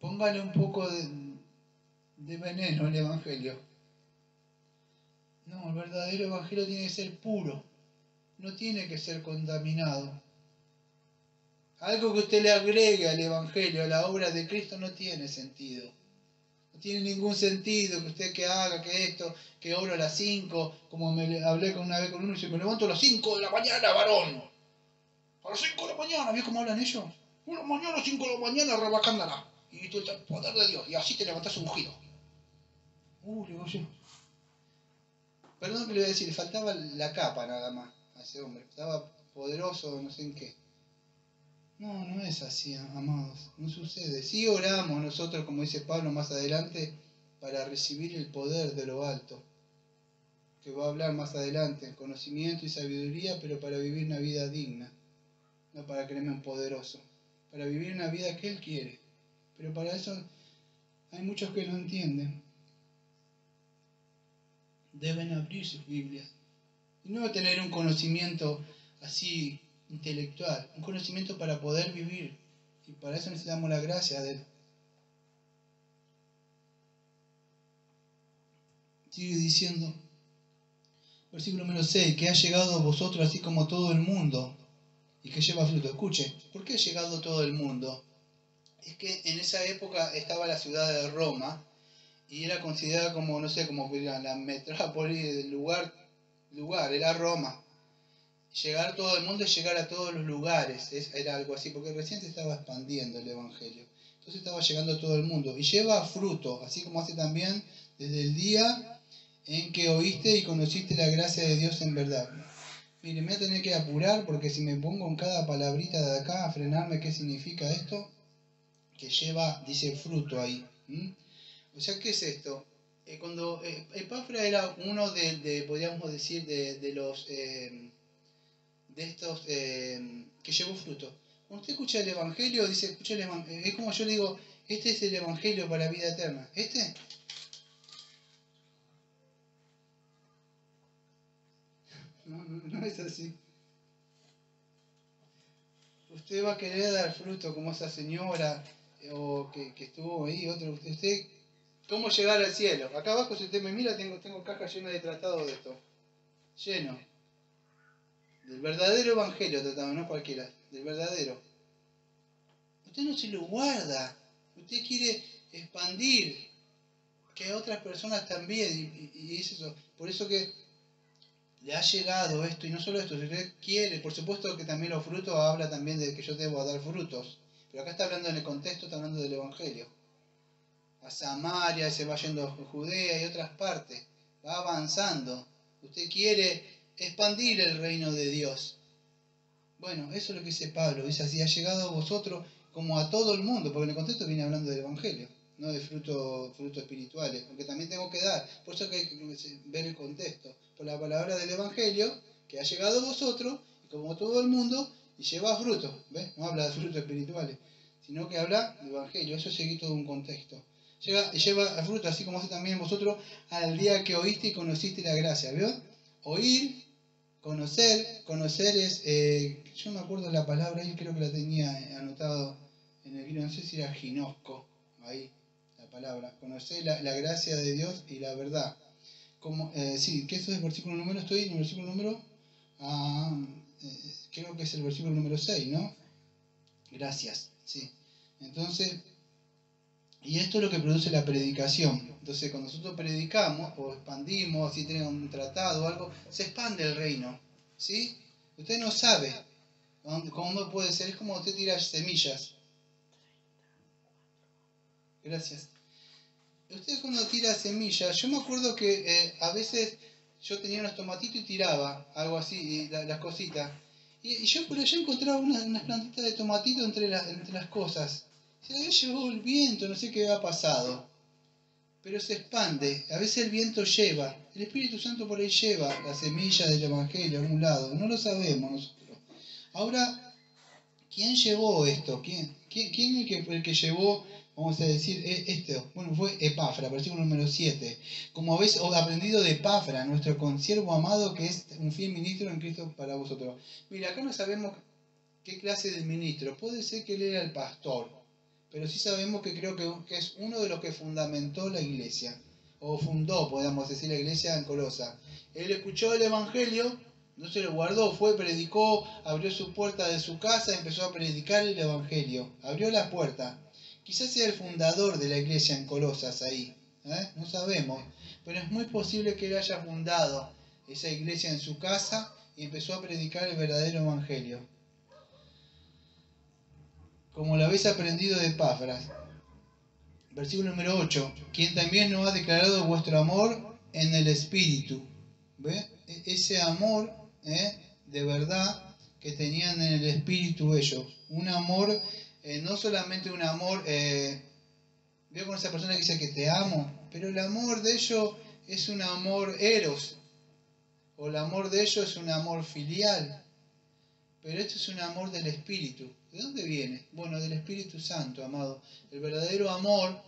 Póngale un poco de veneno al evangelio. No, el verdadero evangelio tiene que ser puro. No tiene que ser contaminado. Algo que usted le agregue al evangelio, a la obra de Cristo, no tiene sentido. No tiene ningún sentido que usted que haga, que esto, que oro a las 5, como hablé una vez con uno y dice, me levanto a las 5 de la mañana, varón. A las 5 de la mañana, ¿vio cómo hablan ellos? Una mañana a las 5 de la mañana, rabacándola. Y el poder de Dios. Y así te levantás ungido. Le digo yo. Perdón que le voy a decir, le faltaba la capa nada más a ese hombre. Estaba poderoso, no sé en qué. No, no es así, amados. No sucede. Sí oramos nosotros, como dice Pablo más adelante, para recibir el poder de lo alto. Que va a hablar más adelante, conocimiento y sabiduría, pero para vivir una vida digna. No para creerme un poderoso. Para vivir una vida que Él quiere. Pero para eso hay muchos que no entienden. Deben abrir sus Biblias. Y no tener un conocimiento así intelectual, un conocimiento para poder vivir. Y para eso necesitamos la gracia de Él. Sigue diciendo, versículo número 6, que ha llegado a vosotros así como todo el mundo y que lleva fruto. Escuche, ¿por qué ha llegado todo el mundo? Es que en esa época estaba la ciudad de Roma y era considerada como, no sé, como la metrópoli del lugar, era Roma. Llegar todo el mundo es llegar a todos los lugares, era algo así, porque recién se estaba expandiendo el Evangelio. Entonces estaba llegando a todo el mundo y lleva fruto, así como hace también desde el día en que oíste y conociste la gracia de Dios en verdad. Mire, me voy a tener que apurar porque si me pongo en cada palabrita de acá a frenarme qué significa esto, que lleva, dice fruto ahí. O sea, ¿qué es esto? Cuando Epafra era uno podríamos decir, de los... de estos que llevó fruto. Cuando usted escucha el Evangelio, dice, escucha el Evangelio, es como yo le digo, este es el Evangelio para la vida eterna. ¿Este? No es así. Usted va a querer dar fruto como esa señora o que estuvo ahí, otro. Usted, ¿cómo llegar al cielo? Acá abajo, si usted me mira, tengo cajas llenas de tratados de esto. Lleno. Del verdadero Evangelio tratado, no cualquiera. Del verdadero. Usted no se lo guarda. Usted quiere expandir que otras personas también. Y es eso. Por eso que le ha llegado esto. Y no solo esto. Si usted quiere, por supuesto que también los frutos habla también de que yo debo dar frutos. Pero acá está hablando en el contexto, está hablando del Evangelio. A Samaria, se va yendo a Judea y otras partes. Va avanzando. Usted quiere expandir el reino de Dios. Bueno, eso es lo que dice Pablo. Dice así, ha llegado a vosotros como a todo el mundo, porque en el contexto viene hablando del Evangelio, no de frutos espirituales, porque también tengo que dar. Por eso que hay que ver el contexto. Por la palabra del Evangelio, que ha llegado a vosotros, como a todo el mundo, y lleva frutos. ¿Ves? No habla de frutos espirituales, sino que habla del Evangelio. Eso sigue todo un contexto. Lleva fruto, así como hace también vosotros al día que oíste y conociste la gracia. ¿Vio? Oír, conocer es, yo me acuerdo de la palabra, yo creo que la tenía anotado en el libro, no sé si era ginosco, ahí, la palabra, conocer la gracia de Dios y la verdad. Sí, que eso es el versículo número, estoy en el versículo número, creo que es el versículo número 6, ¿no? Gracias, sí. Entonces, y esto es lo que produce la predicación. Entonces, cuando nosotros predicamos o expandimos, si tenemos un tratado o algo, se expande el reino. ¿sí? Usted no sabe cómo puede ser. Es como usted tira semillas. Gracias. Usted cuando tira semillas, yo me acuerdo que a veces yo tenía unos tomatitos y tiraba algo así, y las cositas. Y yo por allá encontraba unas plantitas de tomatito entre las cosas. Se había llevado el viento, no sé qué había pasado. Pero se expande. A veces el viento lleva. El Espíritu Santo por ahí lleva la semilla del Evangelio a algún lado. No lo sabemos nosotros. Ahora, ¿quién llevó esto? ¿Quién el que llevó, vamos a decir, esto? Bueno, fue Epafra, versículo número 7. Como habéis aprendido de Epafra, nuestro consiervo amado, que es un fiel ministro en Cristo para vosotros. Mira, acá no sabemos qué clase de ministro. Puede ser que él era el pastor, pero sí sabemos que creo que es uno de los que fundamentó la iglesia, o fundó, podemos decir, la iglesia en Colosa. Él escuchó el Evangelio, no se lo guardó, fue, predicó, abrió su puerta de su casa, empezó a predicar el Evangelio, abrió la puerta. Quizás sea el fundador de la iglesia en Colosas ahí, no sabemos, pero es muy posible que él haya fundado esa iglesia en su casa y empezó a predicar el verdadero Evangelio. Como lo habéis aprendido de Epafras. Versículo número 8. Quien también nos ha declarado vuestro amor en el Espíritu. ¿Ve? Ese amor de verdad que tenían en el Espíritu ellos. Un amor, no solamente un amor, veo con esa persona que dice que te amo, pero el amor de ellos es un amor eros. O el amor de ellos es un amor filial. Pero esto es un amor del Espíritu. ¿De dónde viene? Bueno, del Espíritu Santo, amado. El verdadero amor,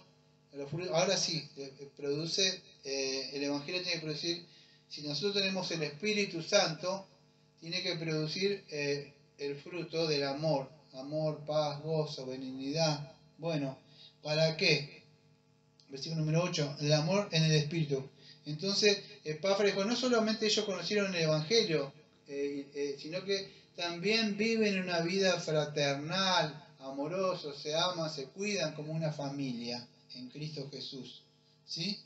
ahora sí, produce, el Evangelio tiene que producir, si nosotros tenemos el Espíritu Santo, tiene que producir el fruto del amor. Amor, paz, gozo, benignidad. Bueno, ¿para qué? Versículo número 8, el amor en el Espíritu. Entonces, Epafra dijo, no solamente ellos conocieron el Evangelio, sino que también viven una vida fraternal, amorosos, se aman, se cuidan como una familia en Cristo Jesús. ¿Sí?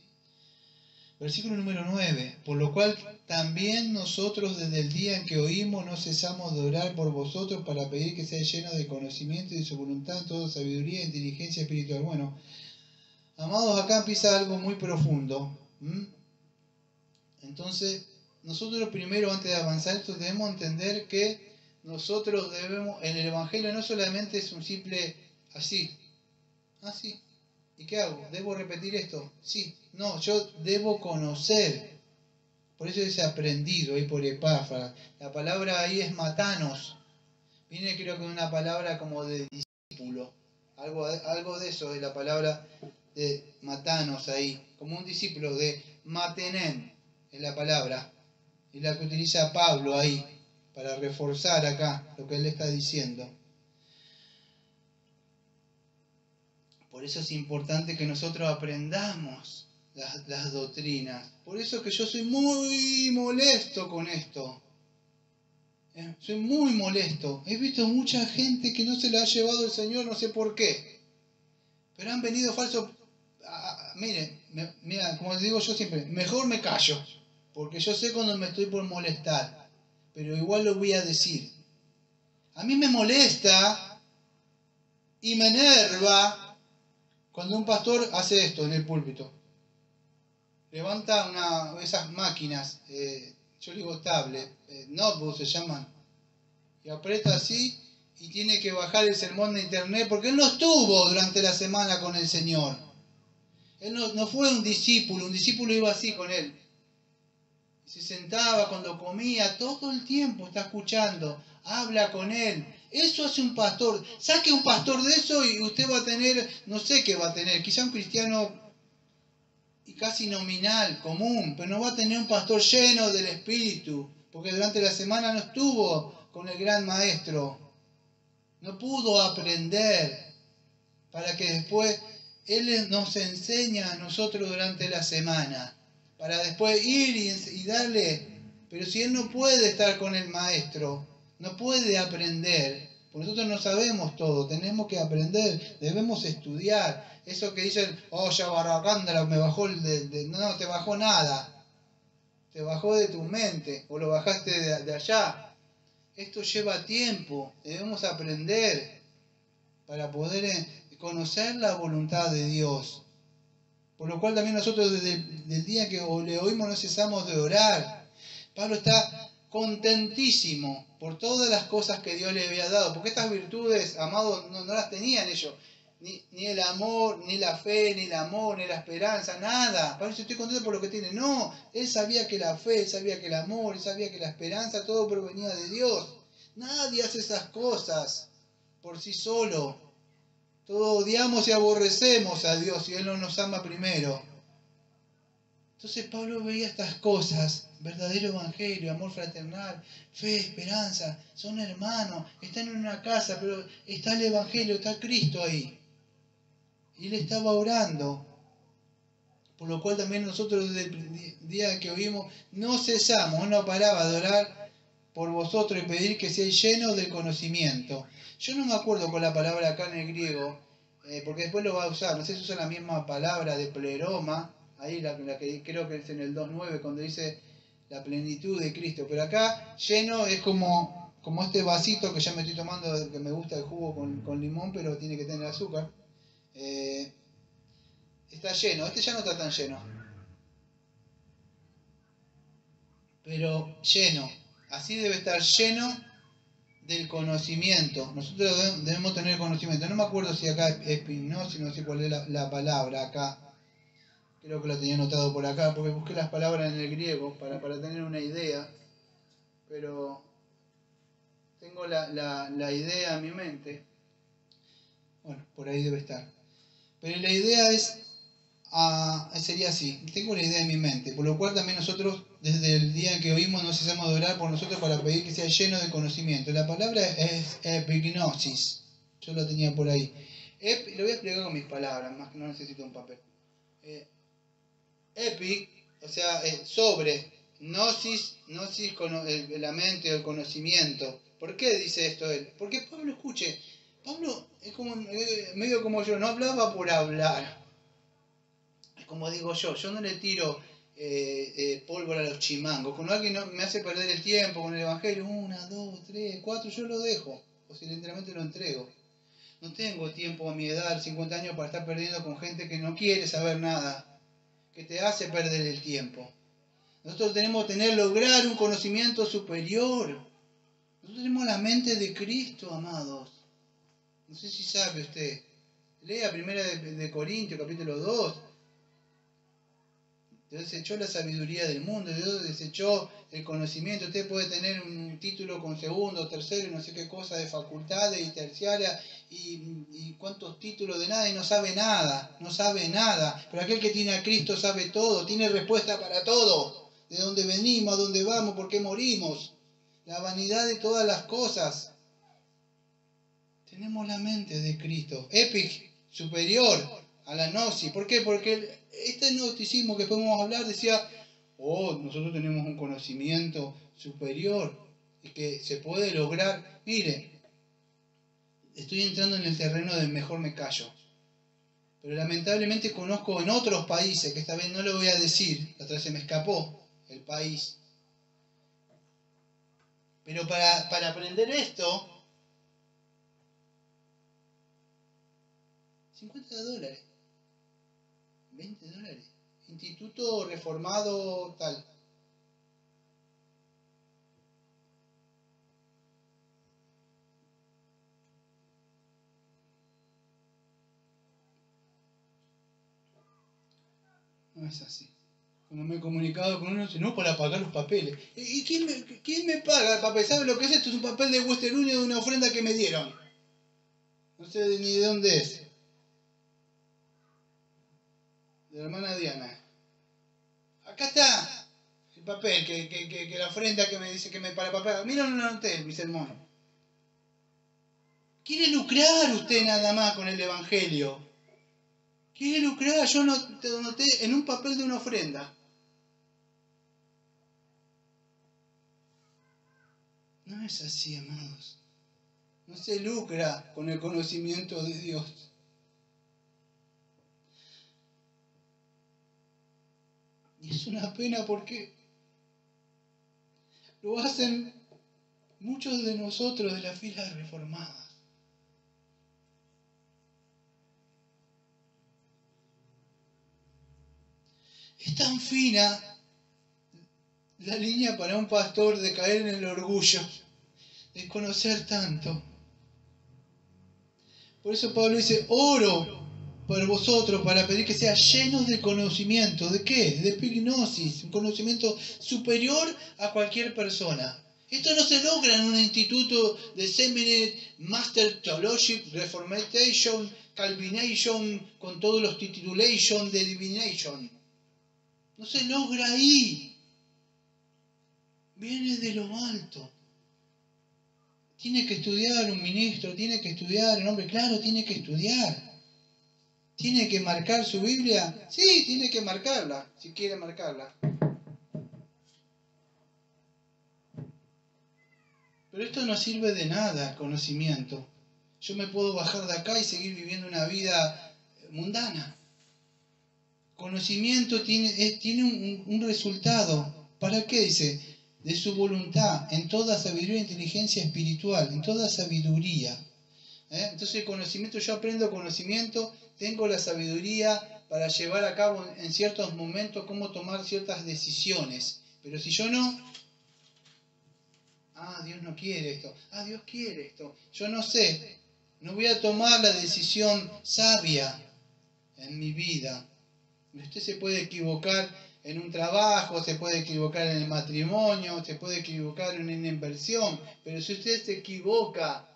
Versículo número 9. Por lo cual también nosotros desde el día en que oímos no cesamos de orar por vosotros para pedir que seáis llenos de conocimiento y de su voluntad, toda sabiduría e inteligencia espiritual. Bueno, amados, acá empieza algo muy profundo. Entonces, nosotros primero, antes de avanzar esto, debemos entender que nosotros debemos, en el Evangelio no solamente es un simple así. ¿Y qué hago? ¿Debo repetir esto? Sí. No, yo debo conocer. Por eso es aprendido ahí por Epafra. La palabra ahí es matanos. Viene creo que una palabra como de discípulo. Algo de eso es la palabra de matanos ahí. Como un discípulo de matenen es la palabra. Y la que utiliza Pablo ahí para reforzar acá lo que él está diciendo. Por eso es importante que nosotros aprendamos las doctrinas. Por eso que yo soy muy molesto con esto. Soy muy molesto. He visto mucha gente que no se la ha llevado el Señor, no sé por qué. Pero han venido falsos. Mira, como digo yo siempre, mejor me callo. Porque yo sé cuando me estoy por molestar. Pero igual lo voy a decir. A mí me molesta y me enerva cuando un pastor hace esto en el púlpito. Levanta esas máquinas, yo digo tablet, notebook se llaman, y aprieta así y tiene que bajar el sermón de internet porque él no estuvo durante la semana con el Señor. Él no fue un discípulo iba así con él. Se sentaba cuando comía, todo el tiempo está escuchando, habla con él. Eso hace un pastor. Saque un pastor de eso y usted va a tener, no sé qué va a tener, quizá un cristiano y casi nominal, común, pero no va a tener un pastor lleno del Espíritu, porque durante la semana no estuvo con el gran maestro, no pudo aprender, para que después Él nos enseña a nosotros durante la semana, para después ir y darle, pero si Él no puede estar con el maestro, no puede aprender, porque nosotros no sabemos todo, tenemos que aprender, debemos estudiar. Eso que dicen, oh, ya Barracándala me bajó no te bajó nada. te bajó de tu mente o lo bajaste de allá. Esto lleva tiempo, debemos aprender para poder conocer la voluntad de Dios. Por lo cual también nosotros desde el día que le oímos no cesamos de orar. Pablo está contentísimo por todas las cosas que Dios le había dado, porque estas virtudes, amados, no las tenían ellos. Ni el amor, ni la fe, ni el amor, ni la esperanza, nada. Pablo dice, estoy contento por lo que tiene. No, él sabía que la fe, él sabía que el amor, él sabía que la esperanza, todo provenía de Dios. Nadie hace esas cosas por sí solo. Todos odiamos y aborrecemos a Dios y Él no nos ama primero. Entonces Pablo veía estas cosas, verdadero evangelio, amor fraternal, fe, esperanza, son hermanos, están en una casa, pero está el evangelio, está Cristo ahí. Y él estaba orando, por lo cual también nosotros desde el día que oímos no cesamos, no paraba de orar por vosotros y pedir que seáis llenos del conocimiento. Yo no me acuerdo con la palabra acá en el griego, porque después lo va a usar, no sé si usa la misma palabra de pleroma, ahí la que creo que es en el 2.9 cuando dice la plenitud de Cristo, pero acá lleno es como este vasito que ya me estoy tomando, que me gusta el jugo con limón, pero tiene que tener azúcar. Está lleno, este ya no está tan lleno, pero lleno, así debe estar lleno del conocimiento. Nosotros debemos tener conocimiento. No me acuerdo si acá es epignosis, no sé cuál es la palabra acá. Creo que lo tenía anotado por acá, porque busqué las palabras en el griego para tener una idea. Pero tengo la idea en mi mente. Bueno, por ahí debe estar. Pero la idea sería así. Tengo la idea en mi mente. Por lo cual también nosotros, desde el día en que oímos, no cesamos de orar por nosotros para pedir que sea lleno de conocimiento. La palabra es epignosis. Yo lo tenía por ahí. Lo voy a explicar con mis palabras, más que no necesito un papel. Epi, o sea, sobre. Gnosis, la mente o el conocimiento. ¿Por qué dice esto él? Porque Pablo, escuche, Pablo es como medio como yo, no hablaba por hablar. Es como digo yo no le tiro pólvora a los chimangos. Cuando alguien me hace perder el tiempo con el evangelio, 1, 2, 3, 4, yo lo dejo. O si literalmente lo entrego. No tengo tiempo a mi edad, 50 años, para estar perdiendo con gente que no quiere saber nada, que te hace perder el tiempo. Nosotros tenemos que lograr un conocimiento superior. Nosotros tenemos la mente de Cristo, amados. No sé si sabe usted. Lea 1 de Corintios, capítulo 2. Dios desechó la sabiduría del mundo, Dios desechó el conocimiento. Usted puede tener un título con segundo, tercero y no sé qué cosa de facultades y terciaria y cuántos títulos de nada y no sabe nada, no sabe nada. Pero aquel que tiene a Cristo sabe todo, tiene respuesta para todo. De dónde venimos, a dónde vamos, por qué morimos. La vanidad de todas las cosas. Tenemos la mente de Cristo. Epic, superior a la gnosis. ¿Por qué? Porque este gnosticismo que podemos hablar decía, nosotros tenemos un conocimiento superior y que se puede lograr. Mire, estoy entrando en el terreno de mejor me callo. Pero lamentablemente conozco en otros países, que esta vez no lo voy a decir, la otra se me escapó el país. Pero para aprender esto, $50, $20. Instituto Reformado tal. No es así. Cuando me he comunicado con uno, dice, no, para pagar los papeles. ¿Y quién me paga el papel? ¿Sabe lo que es esto? Es un papel de Western Union de una ofrenda que me dieron. No sé ni de dónde es. De la hermana Diana. Acá está el papel, que la ofrenda que me dice que me para papel. Mira, no lo anoté, mi sermón. Quiere lucrar usted nada más con el evangelio. Quiere lucrar, yo no te noté en un papel de una ofrenda. No es así, amados. No se lucra con el conocimiento de Dios. Y es una pena porque lo hacen muchos de nosotros de las filas reformadas. Es tan fina la línea para un pastor de caer en el orgullo, de conocer tanto. Por eso Pablo dice, oro por vosotros para pedir que sean llenos de conocimiento. ¿De qué? De epignosis, un conocimiento superior a cualquier persona. Esto no se logra en un instituto de Seminary, Master Theology, Reformation, Calvination, con todos los titulations de Divination. No se logra ahí. Viene de lo alto. Tiene que estudiar un ministro, tiene que estudiar un hombre, claro, tiene que estudiar. ¿Tiene que marcar su Biblia? Sí, tiene que marcarla, si quiere marcarla. Pero esto no sirve de nada, conocimiento. Yo me puedo bajar de acá y seguir viviendo una vida mundana. Conocimiento tiene un resultado. ¿Para qué? Dice, de su voluntad, en toda sabiduría e inteligencia espiritual, en toda sabiduría. Entonces el conocimiento, yo aprendo conocimiento, tengo la sabiduría para llevar a cabo en ciertos momentos cómo tomar ciertas decisiones. Pero si yo no, Dios no quiere esto, Dios quiere esto, yo no sé, no voy a tomar la decisión sabia en mi vida. Usted se puede equivocar en un trabajo, se puede equivocar en el matrimonio, se puede equivocar en una inversión, pero si usted se equivoca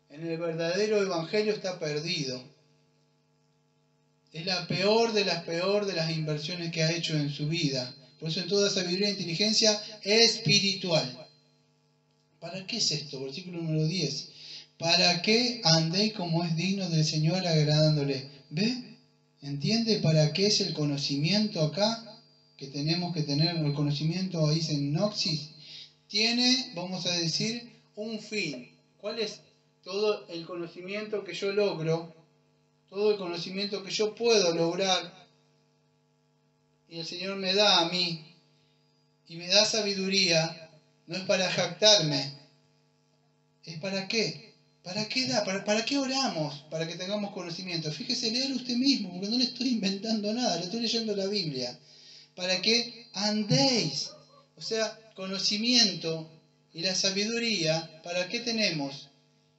en el verdadero evangelio, está perdido. Es la peor de las inversiones que ha hecho en su vida. Por eso en toda sabiduría e inteligencia espiritual. ¿Para qué es esto? Versículo número 10. ¿Para qué andéis como es digno del Señor agradándole? ¿Ve? ¿Entiende para qué es el conocimiento acá? Que tenemos que tener el conocimiento, ahí en Noxis. Tiene, vamos a decir, un fin. ¿Cuál es? Todo el conocimiento que yo logro, todo el conocimiento que yo puedo lograr, y el Señor me da a mí, y me da sabiduría, no es para jactarme, es para qué. ¿Para qué da? ¿Para qué oramos? Para que tengamos conocimiento. Fíjese, léalo usted mismo, porque no le estoy inventando nada, le estoy leyendo la Biblia. Para que andéis, o sea, conocimiento y la sabiduría, ¿para qué tenemos?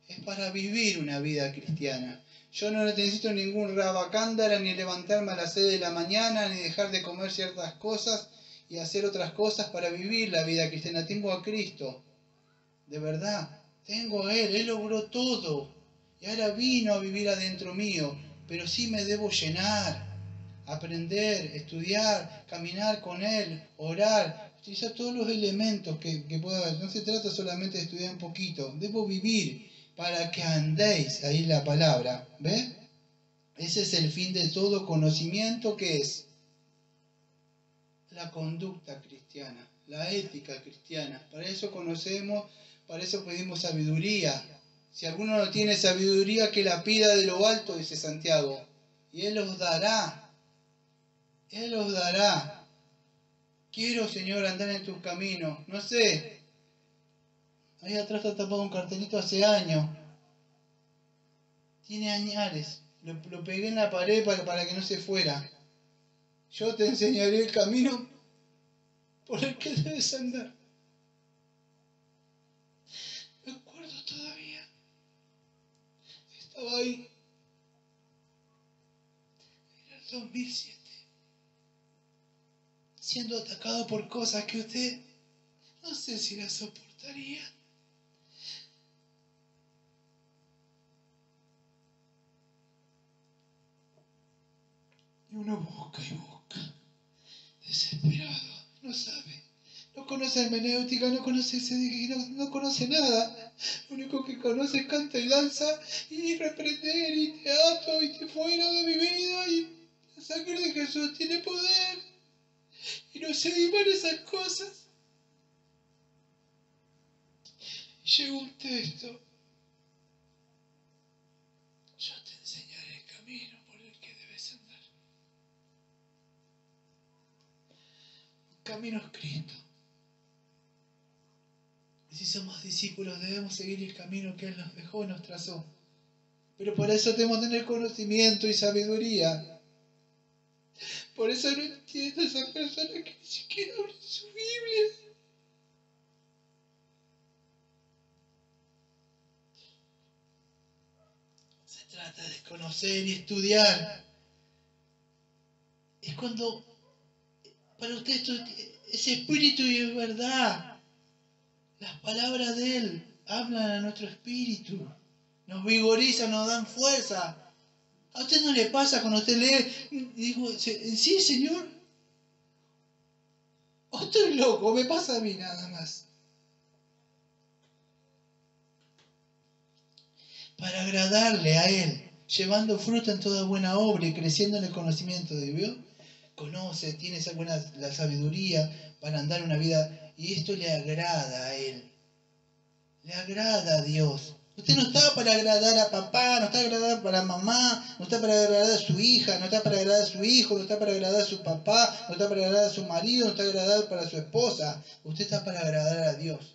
Es para vivir una vida cristiana. Yo no necesito ningún rabacándara, ni levantarme a las 6 de la mañana, ni dejar de comer ciertas cosas y hacer otras cosas para vivir la vida cristiana. Tengo a Cristo, de verdad, tengo a Él logró todo. Y ahora vino a vivir adentro mío, pero sí me debo llenar, aprender, estudiar, caminar con Él, orar, utilizar todos los elementos que pueda haber. No se trata solamente de estudiar un poquito, debo vivir para que andéis, ahí la palabra, ¿ve? Ese es el fin de todo conocimiento, que es la conducta cristiana, la ética cristiana. Para eso conocemos, para eso pedimos sabiduría. Si alguno no tiene sabiduría, que la pida de lo alto, dice Santiago, y Él os dará. Él os dará. Quiero, Señor, andar en tus caminos. No sé. Ahí atrás está tapado un cartelito hace años. Tiene añales. Lo pegué en la pared para que no se fuera. Yo te enseñaré el camino por el que debes andar. Me acuerdo todavía. Estaba ahí. Era el 2007. Siendo atacado por cosas que usted no sé si las soportaría. Y uno busca y busca, desesperado, no sabe, no conoce hermenéutica, no conoce no conoce nada. Lo único que conoce es canta y danza y reprender y teatro y te fuera de mi vida, y la sangre de Jesús tiene poder y no se vivan esas cosas. Llegó un texto: yo te enseñaré el camino por el que debes andar. El camino es Cristo. Y si somos discípulos debemos seguir el camino que Él nos dejó y nos trazó. Pero por eso tenemos que tener conocimiento y sabiduría. Por eso no entiendo a esas personas que ni siquiera abren su Biblia. Se trata de conocer y estudiar. Es cuando para usted esto es espíritu y es verdad. Las palabras de Él hablan a nuestro espíritu. Nos vigorizan, nos dan fuerza. ¿A usted no le pasa cuando usted lee y digo, sí, Señor? ¿O estoy loco? ¿Me pasa a mí nada más? Para agradarle a Él, llevando fruto en toda buena obra y creciendo en el conocimiento de Dios. Conoce, tiene esa buena la sabiduría para andar una vida y esto le agrada a Él. Le agrada a Dios. Usted no está para agradar a papá, no está para agradar para mamá, no está para agradar a su hija, no está para agradar a su hijo, no está para agradar a su papá, no está para agradar a su marido, no está para agradar para su esposa. Usted está para agradar a Dios.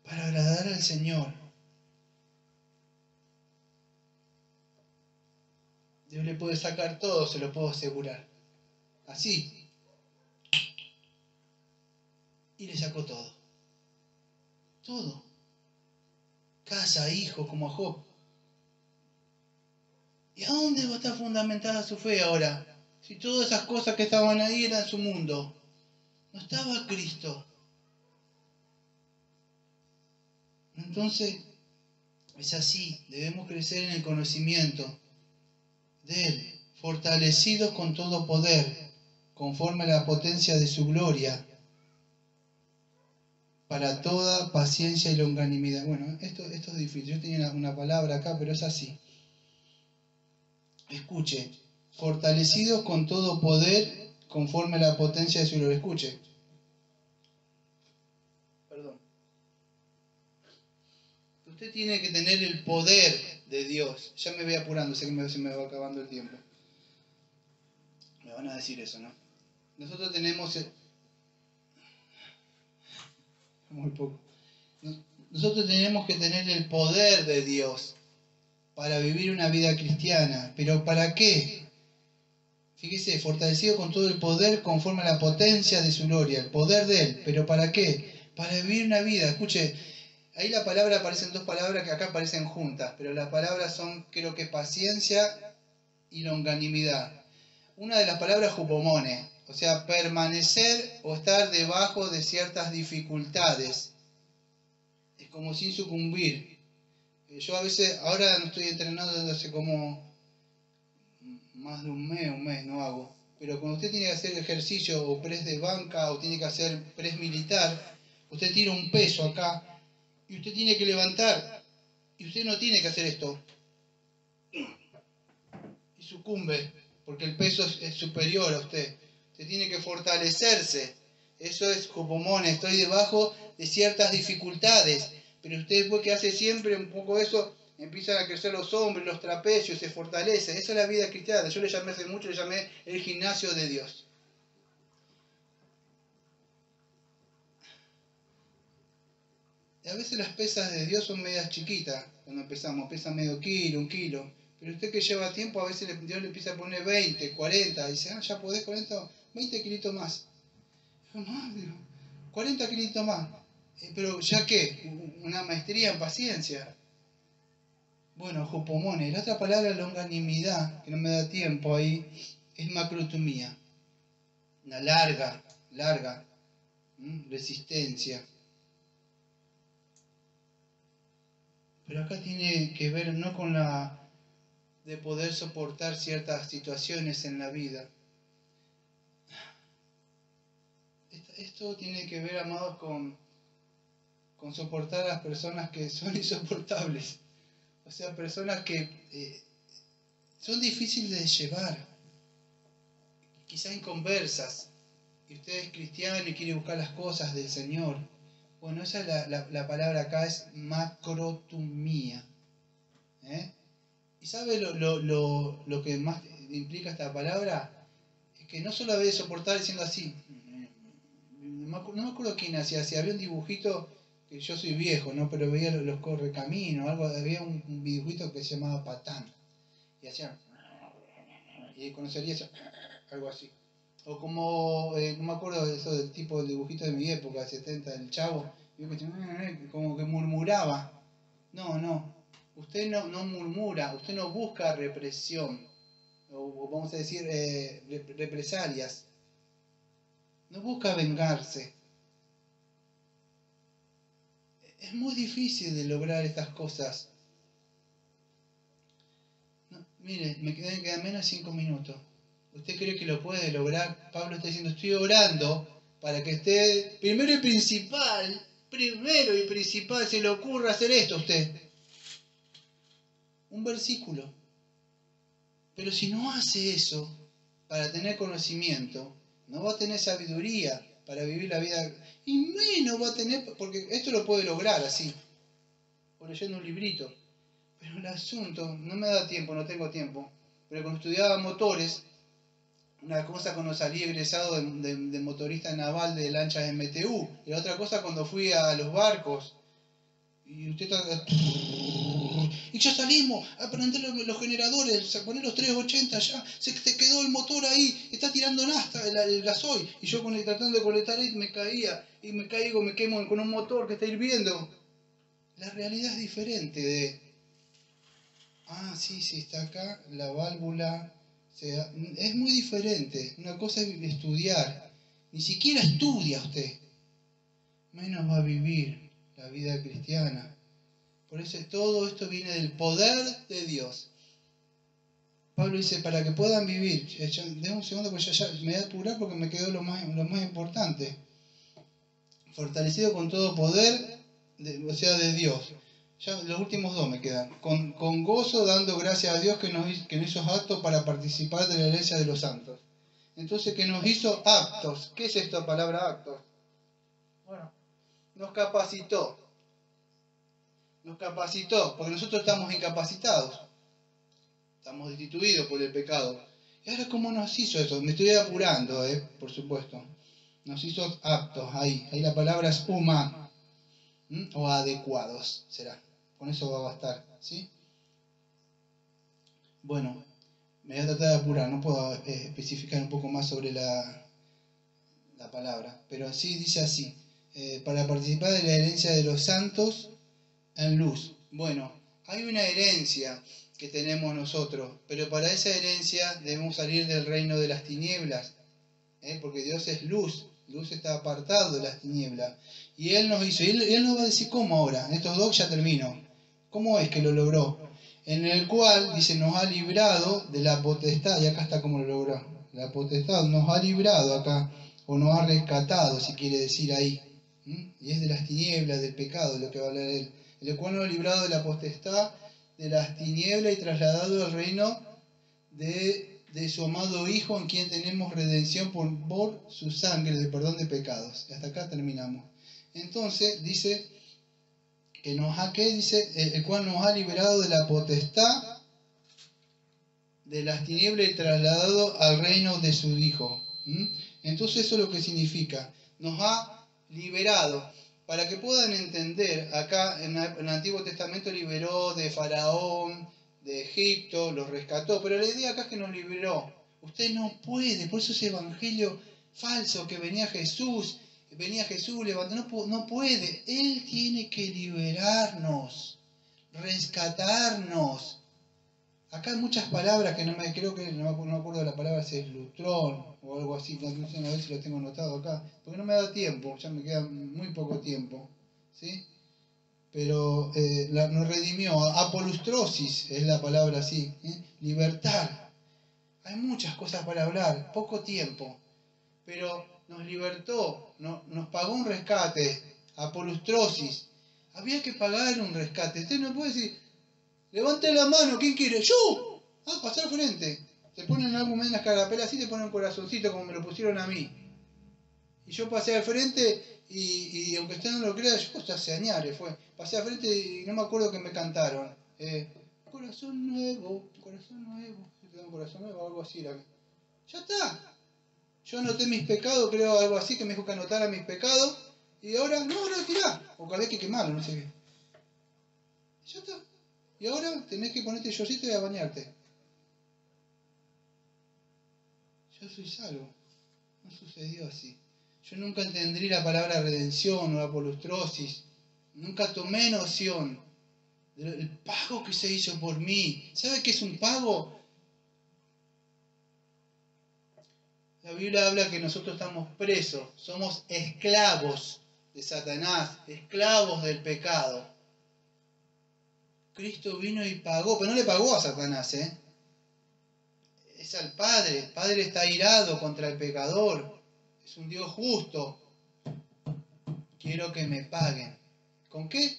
Para agradar al Señor. Dios le puede sacar todo, se lo puedo asegurar. Así. Y le sacó todo. Todo. Casa, hijo, como a Job. ¿Y a dónde va a estar fundamentada su fe ahora? Si todas esas cosas que estaban ahí eran su mundo. No estaba Cristo. Entonces, es así. Debemos crecer en el conocimiento de Él, fortalecidos con todo poder, conforme a la potencia de su gloria, para toda paciencia y longanimidad. Bueno, esto es difícil. Yo tenía una palabra acá, pero es así. Escuche, fortalecidos con todo poder, conforme a la potencia de su gloria. Escuche. Perdón. Usted tiene que tener el poder de Dios. Ya me voy apurando, sé que se me va acabando el tiempo. Me van a decir eso, ¿no? Nosotros tenemos... Muy poco. Nosotros tenemos que tener el poder de Dios para vivir una vida cristiana. ¿Pero para qué? Fíjese, fortalecido con todo el poder conforme a la potencia de su gloria, el poder de Él. ¿Pero para qué? Para vivir una vida. Escuche, ahí la palabra aparecen dos palabras que acá aparecen juntas, pero las palabras son, creo que paciencia y longanimidad. Una de las palabras jupomone, o sea, permanecer o estar debajo de ciertas dificultades. Es como sin sucumbir. Yo a veces, ahora no estoy entrenando desde hace como más de un mes no hago. Pero cuando usted tiene que hacer ejercicio o press de banca o tiene que hacer press militar, usted tira un peso acá y usted tiene que levantar. Y usted no tiene que hacer esto. Y sucumbe, porque el peso es superior a usted. Usted tiene que fortalecerse. Eso es jupomone, estoy debajo de ciertas dificultades. Pero usted después que hace siempre un poco eso, empiezan a crecer los hombros, los trapecios, se fortalece. Esa es la vida cristiana. Yo le llamé hace mucho, le llamé el gimnasio de Dios. Y a veces las pesas de Dios son medias chiquitas. Cuando empezamos, pesa medio kilo, 1 kilo. Pero usted que lleva tiempo, a veces Dios le empieza a poner 20, 40. Y dice, ya podés con esto, 20 kilitos más. Más, digo, 40 kilitos más. Pero ya que, una maestría en paciencia. Bueno, jupomone. La otra palabra, longanimidad, que no me da tiempo ahí, es macrotumía. Una larga resistencia. Pero acá tiene que ver no con la de poder soportar ciertas situaciones en la vida. Esto tiene que ver, amados, con soportar a las personas que son insoportables. O sea, personas que son difíciles de llevar, quizás inconversas, y usted es cristiano y quiere buscar las cosas del Señor. Bueno, esa es la palabra acá, es macrotumía. ¿Y sabe lo que más implica esta palabra? Es que no solo debe soportar diciendo así, no me acuerdo quién hacía, si había un dibujito, que yo soy viejo, ¿no? Pero veía los correcaminos, algo, había un dibujito que se llamaba Patán, y hacían, y conocería eso, algo así. O como, no me acuerdo de eso del tipo de dibujito de mi época, 70, el Chavo, como que murmuraba. No, no, usted no murmura, usted no busca represión, o vamos a decir represalias, no busca vengarse. Es muy difícil de lograr estas cosas. No, mire, me quedan menos de 5 minutos. ¿Usted cree que lo puede lograr? Pablo está diciendo, estoy orando para que esté primero y principal, se le ocurra hacer esto a usted. Un versículo. Pero si no hace eso, para tener conocimiento, no va a tener sabiduría para vivir la vida, y menos va a tener, porque esto lo puede lograr así, por leyendo un librito. Pero el asunto, no me da tiempo, no tengo tiempo, pero cuando estudiaba motores, una cosa cuando salí egresado de motorista naval de lanchas MTU, y la otra cosa cuando fui a los barcos, y usted está... Y ya salimos a prender los generadores, a poner los 380 ya, se quedó el motor ahí, está tirando nafta, el gasoil, y yo tratando de colectar ahí me caía, y me quemo con un motor que está hirviendo. La realidad es diferente de... sí, está acá, la válvula... es muy diferente. Una cosa es estudiar. Ni siquiera estudia usted. Menos va a vivir la vida cristiana. Por eso todo esto viene del poder de Dios. Pablo dice, para que puedan vivir. Déjame un segundo porque ya me voy a apurar porque me quedó lo más importante. Fortalecido con todo poder, de Dios. Ya los últimos dos me quedan. Con gozo, dando gracias a Dios que nos hizo aptos para participar de la herencia de los santos. Entonces, que nos hizo aptos. ¿Qué es esta palabra aptos? Bueno, nos capacitó. Nos capacitó, porque nosotros estamos incapacitados. Estamos destituidos por el pecado. ¿Y ahora cómo nos hizo eso? Me estoy apurando, por supuesto. Nos hizo aptos, ahí la palabra es humanos. O adecuados, será. Con eso va a bastar, ¿sí? Bueno, me voy a tratar de apurar, no puedo especificar un poco más sobre la palabra, pero sí dice así, para participar de la herencia de los santos en luz. Bueno, hay una herencia que tenemos nosotros, pero para esa herencia debemos salir del reino de las tinieblas, porque Dios es luz, luz está apartado de las tinieblas, y Él nos hizo, y Él nos va a decir cómo ahora, en estos dos ya termino, cómo es que lo logró, en el cual, dice, nos ha librado de la potestad, y acá está cómo lo logró, la potestad nos ha librado acá, o nos ha rescatado, si quiere decir ahí, y es de las tinieblas, del pecado, lo que va a hablar Él, el cual nos ha librado de la potestad, de las tinieblas y trasladado al reino de su amado Hijo, en quien tenemos redención por su sangre, de perdón de pecados. Y hasta acá terminamos. Entonces, dice que el cual nos ha liberado de la potestad de las tinieblas y trasladado al reino de su Hijo. Entonces eso es lo que significa. Nos ha liberado. Para que puedan entender, acá en el Antiguo Testamento liberó de Faraón, de Egipto, los rescató, pero la idea acá es que nos liberó. Usted no puede, por eso ese evangelio falso que venía Jesús, levantó, no puede. Él tiene que liberarnos, rescatarnos. Acá hay muchas palabras que no me acuerdo de la palabra, si es lutrón o algo así, no sé, a ver si lo tengo anotado acá, porque no me da tiempo, ya me queda muy poco tiempo, ¿sí? Pero nos redimió, apolustrosis es la palabra así, libertar. Hay muchas cosas para hablar, poco tiempo, pero nos libertó, nos pagó un rescate, apolustrosis. Había que pagar un rescate. Usted no puede decir, levante la mano, ¿quién quiere? ¡Yo! Pasar al frente. Te ponen algo en las carapelas así, te ponen un corazoncito como me lo pusieron a mí. Y yo pasé al frente y aunque usted no lo crea, yo hasta hace años fue. Pasé al frente y no me acuerdo que me cantaron. Corazón nuevo, corazón nuevo. Yo tengo un corazón nuevo, algo así. Ya está. Yo anoté mis pecados, creo algo así, que me dijo que anotara mis pecados, y ahora, no, tirá, o hay que quemarlo, no sé qué. Ya está. Y ahora tenés que ponerte shortcito y a bañarte. Yo soy salvo. No sucedió así. Yo nunca entendí la palabra redención o apolustrosis. Nunca tomé noción del pago que se hizo por mí. ¿Sabe qué es un pago? La Biblia habla que nosotros estamos presos, somos esclavos de Satanás, esclavos del pecado. Cristo vino y pagó, pero no le pagó a Satanás, es al Padre. El Padre está airado contra el pecador, es un Dios justo. Quiero que me paguen. ¿Con qué?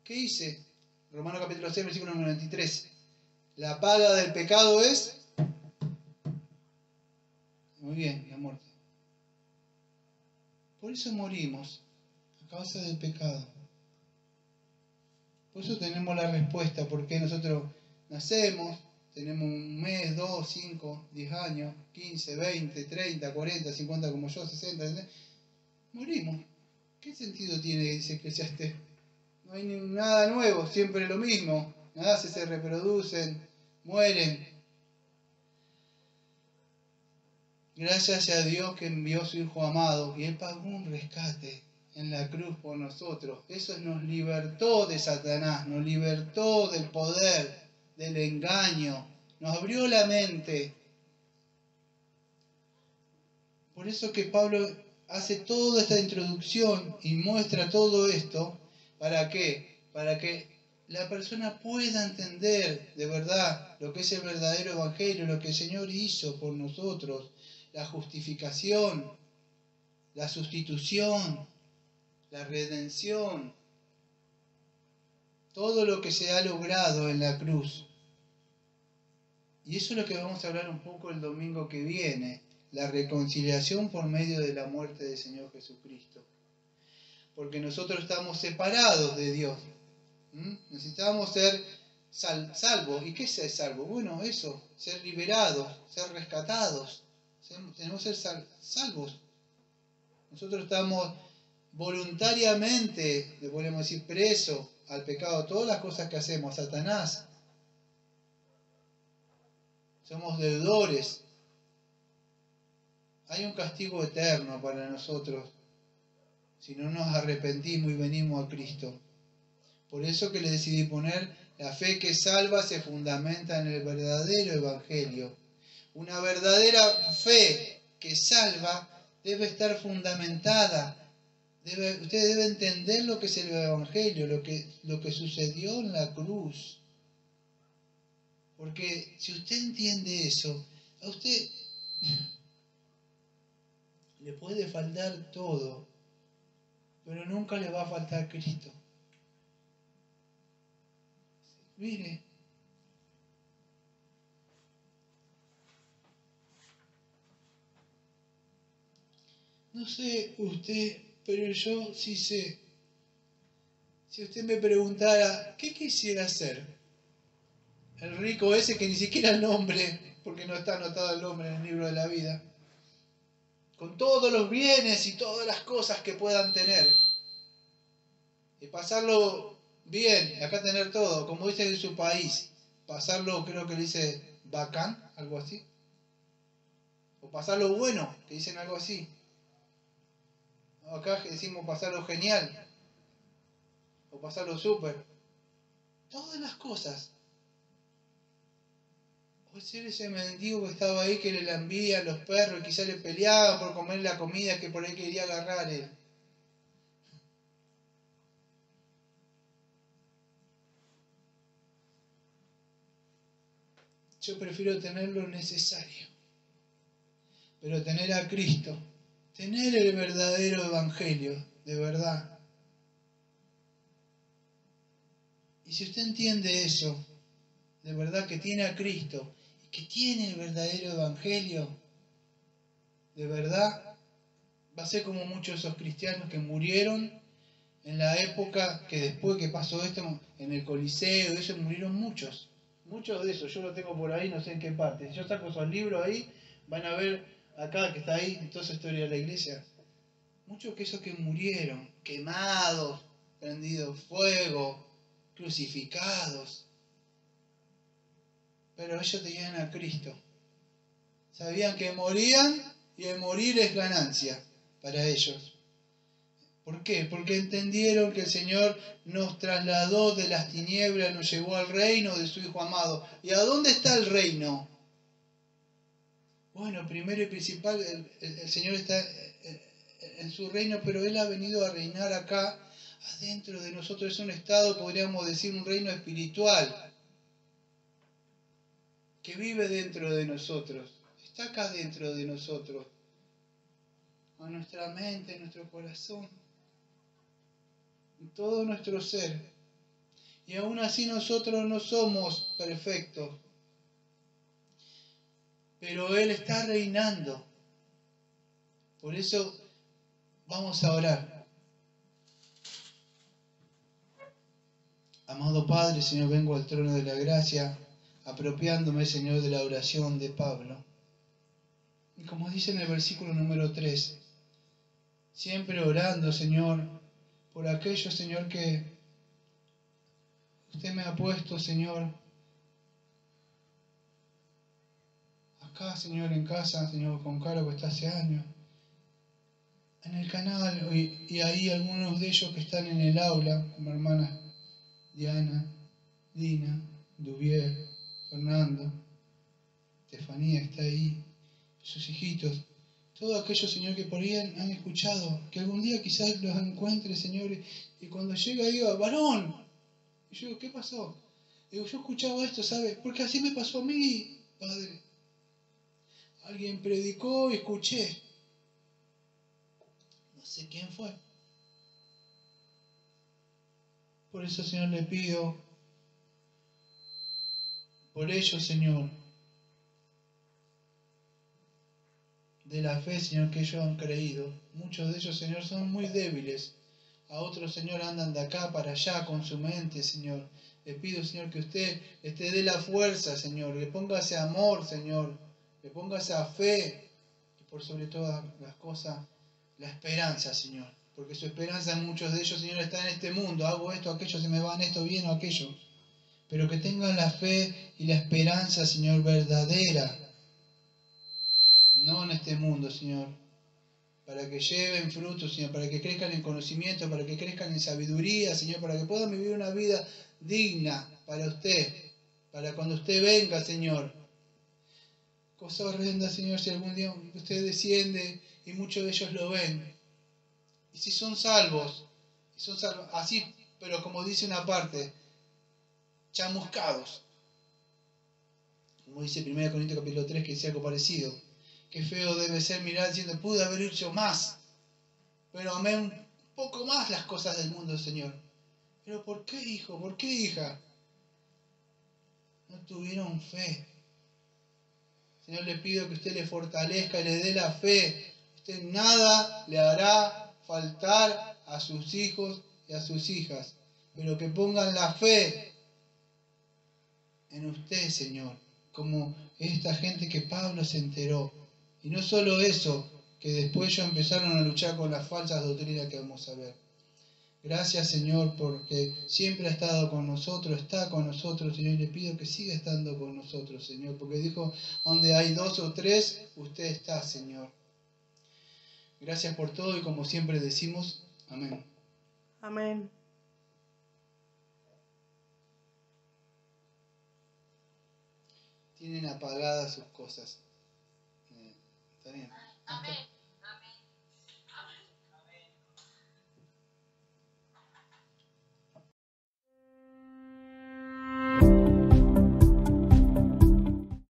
¿Qué hice? Romanos capítulo 6, versículo 93. La paga del pecado es... Muy bien, la muerte. Por eso morimos, a causa del pecado. Por eso tenemos la respuesta, porque nosotros nacemos, tenemos un mes, 2, 5, 10 años, 15, 20, 30, 40, 50 como yo, 60, 70, morimos. ¿Qué sentido tiene que dice que ya esté? No hay nada nuevo, siempre lo mismo. Nacen, se reproducen, mueren. Gracias a Dios que envió a su Hijo amado y Él pagó un rescate en la cruz por nosotros. Eso nos libertó de Satanás, nos libertó del poder, del engaño, nos abrió la mente. Por eso que Pablo hace toda esta introducción y muestra todo esto. ¿Para qué? Para que la persona pueda entender de verdad lo que es el verdadero evangelio, lo que el Señor hizo por nosotros, la justificación, la sustitución, la redención, todo lo que se ha logrado en la cruz. Y eso es lo que vamos a hablar un poco el domingo que viene, la reconciliación por medio de la muerte del Señor Jesucristo. Porque nosotros estamos separados de Dios. Necesitamos ser salvos. ¿Y qué es ser salvo? Bueno, eso, ser liberados, ser rescatados. Tenemos que ser salvos. Nosotros estamos voluntariamente, le podemos decir, presos al pecado, todas las cosas que hacemos, a Satanás. Somos deudores. Hay un castigo eterno para nosotros si no nos arrepentimos y venimos a Cristo. Por eso que le decidí poner: la fe que salva se fundamenta en el verdadero evangelio. Una verdadera fe que salva debe estar fundamentada. Usted debe entender lo que es el evangelio, lo que sucedió en la cruz. Porque si usted entiende eso, a usted le puede faltar todo, pero nunca le va a faltar Cristo. Mire, no sé usted, pero yo sí sé. Si usted me preguntara, ¿qué quisiera hacer? El rico ese que ni siquiera el nombre, porque no está anotado el nombre en el libro de la vida, con todos los bienes y todas las cosas que puedan tener, y pasarlo bien, acá tener todo, como dice en su país, pasarlo, creo que le dice bacán, algo así, o pasarlo bueno, que dicen algo así. Acá decimos pasarlo genial, o pasarlo súper. Todas las cosas. O ser ese mendigo que estaba ahí, que le lambía a los perros y quizá le peleaban por comer la comida que por ahí quería agarrar él. Yo prefiero tener lo necesario, pero tener a Cristo, tener el verdadero evangelio, de verdad. Y si usted entiende eso, de verdad que tiene a Cristo, y que tiene el verdadero evangelio, de verdad, va a ser como muchos de esos cristianos que murieron en la época que después que pasó esto, en el Coliseo, eso murieron muchos de esos. Yo lo tengo por ahí, no sé en qué parte. Si yo saco esos libros ahí, van a ver acá, que está ahí en toda esa historia de la iglesia, muchos que esos que murieron, quemados, prendidos fuego, crucificados, pero ellos tenían a Cristo. Sabían que morían y el morir es ganancia para ellos. ¿Por qué? Porque entendieron que el Señor nos trasladó de las tinieblas, nos llevó al reino de su Hijo amado. ¿Y a dónde está el reino? Bueno, primero y principal, el Señor está en su reino, pero Él ha venido a reinar acá, adentro de nosotros. Es un estado, podríamos decir, un reino espiritual, que vive dentro de nosotros. Está acá dentro de nosotros, a nuestra mente, en nuestro corazón, en todo nuestro ser. Y aún así nosotros no somos perfectos, pero Él está reinando. Por eso vamos a orar. Amado Padre, Señor, vengo al trono de la gracia, apropiándome, Señor, de la oración de Pablo. Y como dice en el versículo número 3, siempre orando, Señor, por aquellos, Señor, que usted me ha puesto, Señor, acá, Señor, en casa, Señor, con Caro, que está hace años, en el canal, y ahí algunos de ellos que están en el aula, como hermanas Diana, Dina, Dubiel, Fernando, Estefanía está ahí, sus hijitos, todos aquellos, Señor, que por ahí han escuchado, que algún día quizás los encuentre, Señor, y cuando llega diga, varón, y yo digo, ¿qué pasó? Digo, yo escuchaba esto, ¿sabes? Porque así me pasó a mí, Padre. Alguien predicó y escuché. No sé quién fue. Por eso, Señor, le pido por ellos, Señor, de la fe, Señor, que ellos han creído. Muchos de ellos, Señor, son muy débiles. A otros, Señor, andan de acá para allá con su mente, Señor. Le pido, Señor, que usted dé la fuerza, Señor. Le ponga ese amor, Señor. Le ponga esa fe. Y por sobre todas las cosas, la esperanza, Señor. Porque su esperanza en muchos de ellos, Señor, está en este mundo. Hago esto, aquello, se me van esto bien o aquello. Pero que tengan la fe y la esperanza, Señor, verdadera. No en este mundo, Señor. Para que lleven frutos, Señor, para que crezcan en conocimiento, para que crezcan en sabiduría, Señor, para que puedan vivir una vida digna para usted, para cuando usted venga, Señor. Cosa horrenda, Señor, si algún día usted desciende y muchos de ellos lo ven. Y si son salvos, así, pero como dice una parte, chamuscados. Como dice 1 Corintios capítulo 3, que dice algo parecido. Qué feo debe ser mirar diciendo, pude haber hecho más, pero amé un poco más las cosas del mundo, Señor. Pero ¿por qué, hijo? ¿Por qué, hija? No tuvieron fe. Señor, le pido que usted le fortalezca y le dé la fe. Usted nada le hará faltar a sus hijos y a sus hijas, pero que pongan la fe en usted, Señor, como esta gente que Pablo se enteró. Y no solo eso, que después ellos empezaron a luchar con las falsas doctrinas que vamos a ver. Gracias, Señor, porque siempre ha estado con nosotros, está con nosotros, Señor, y le pido que siga estando con nosotros, Señor, porque dijo, donde hay 2 o 3, usted está, Señor. Gracias por todo y como siempre decimos, amén. Amén. Tienen apagadas sus cosas. ¿Está bien?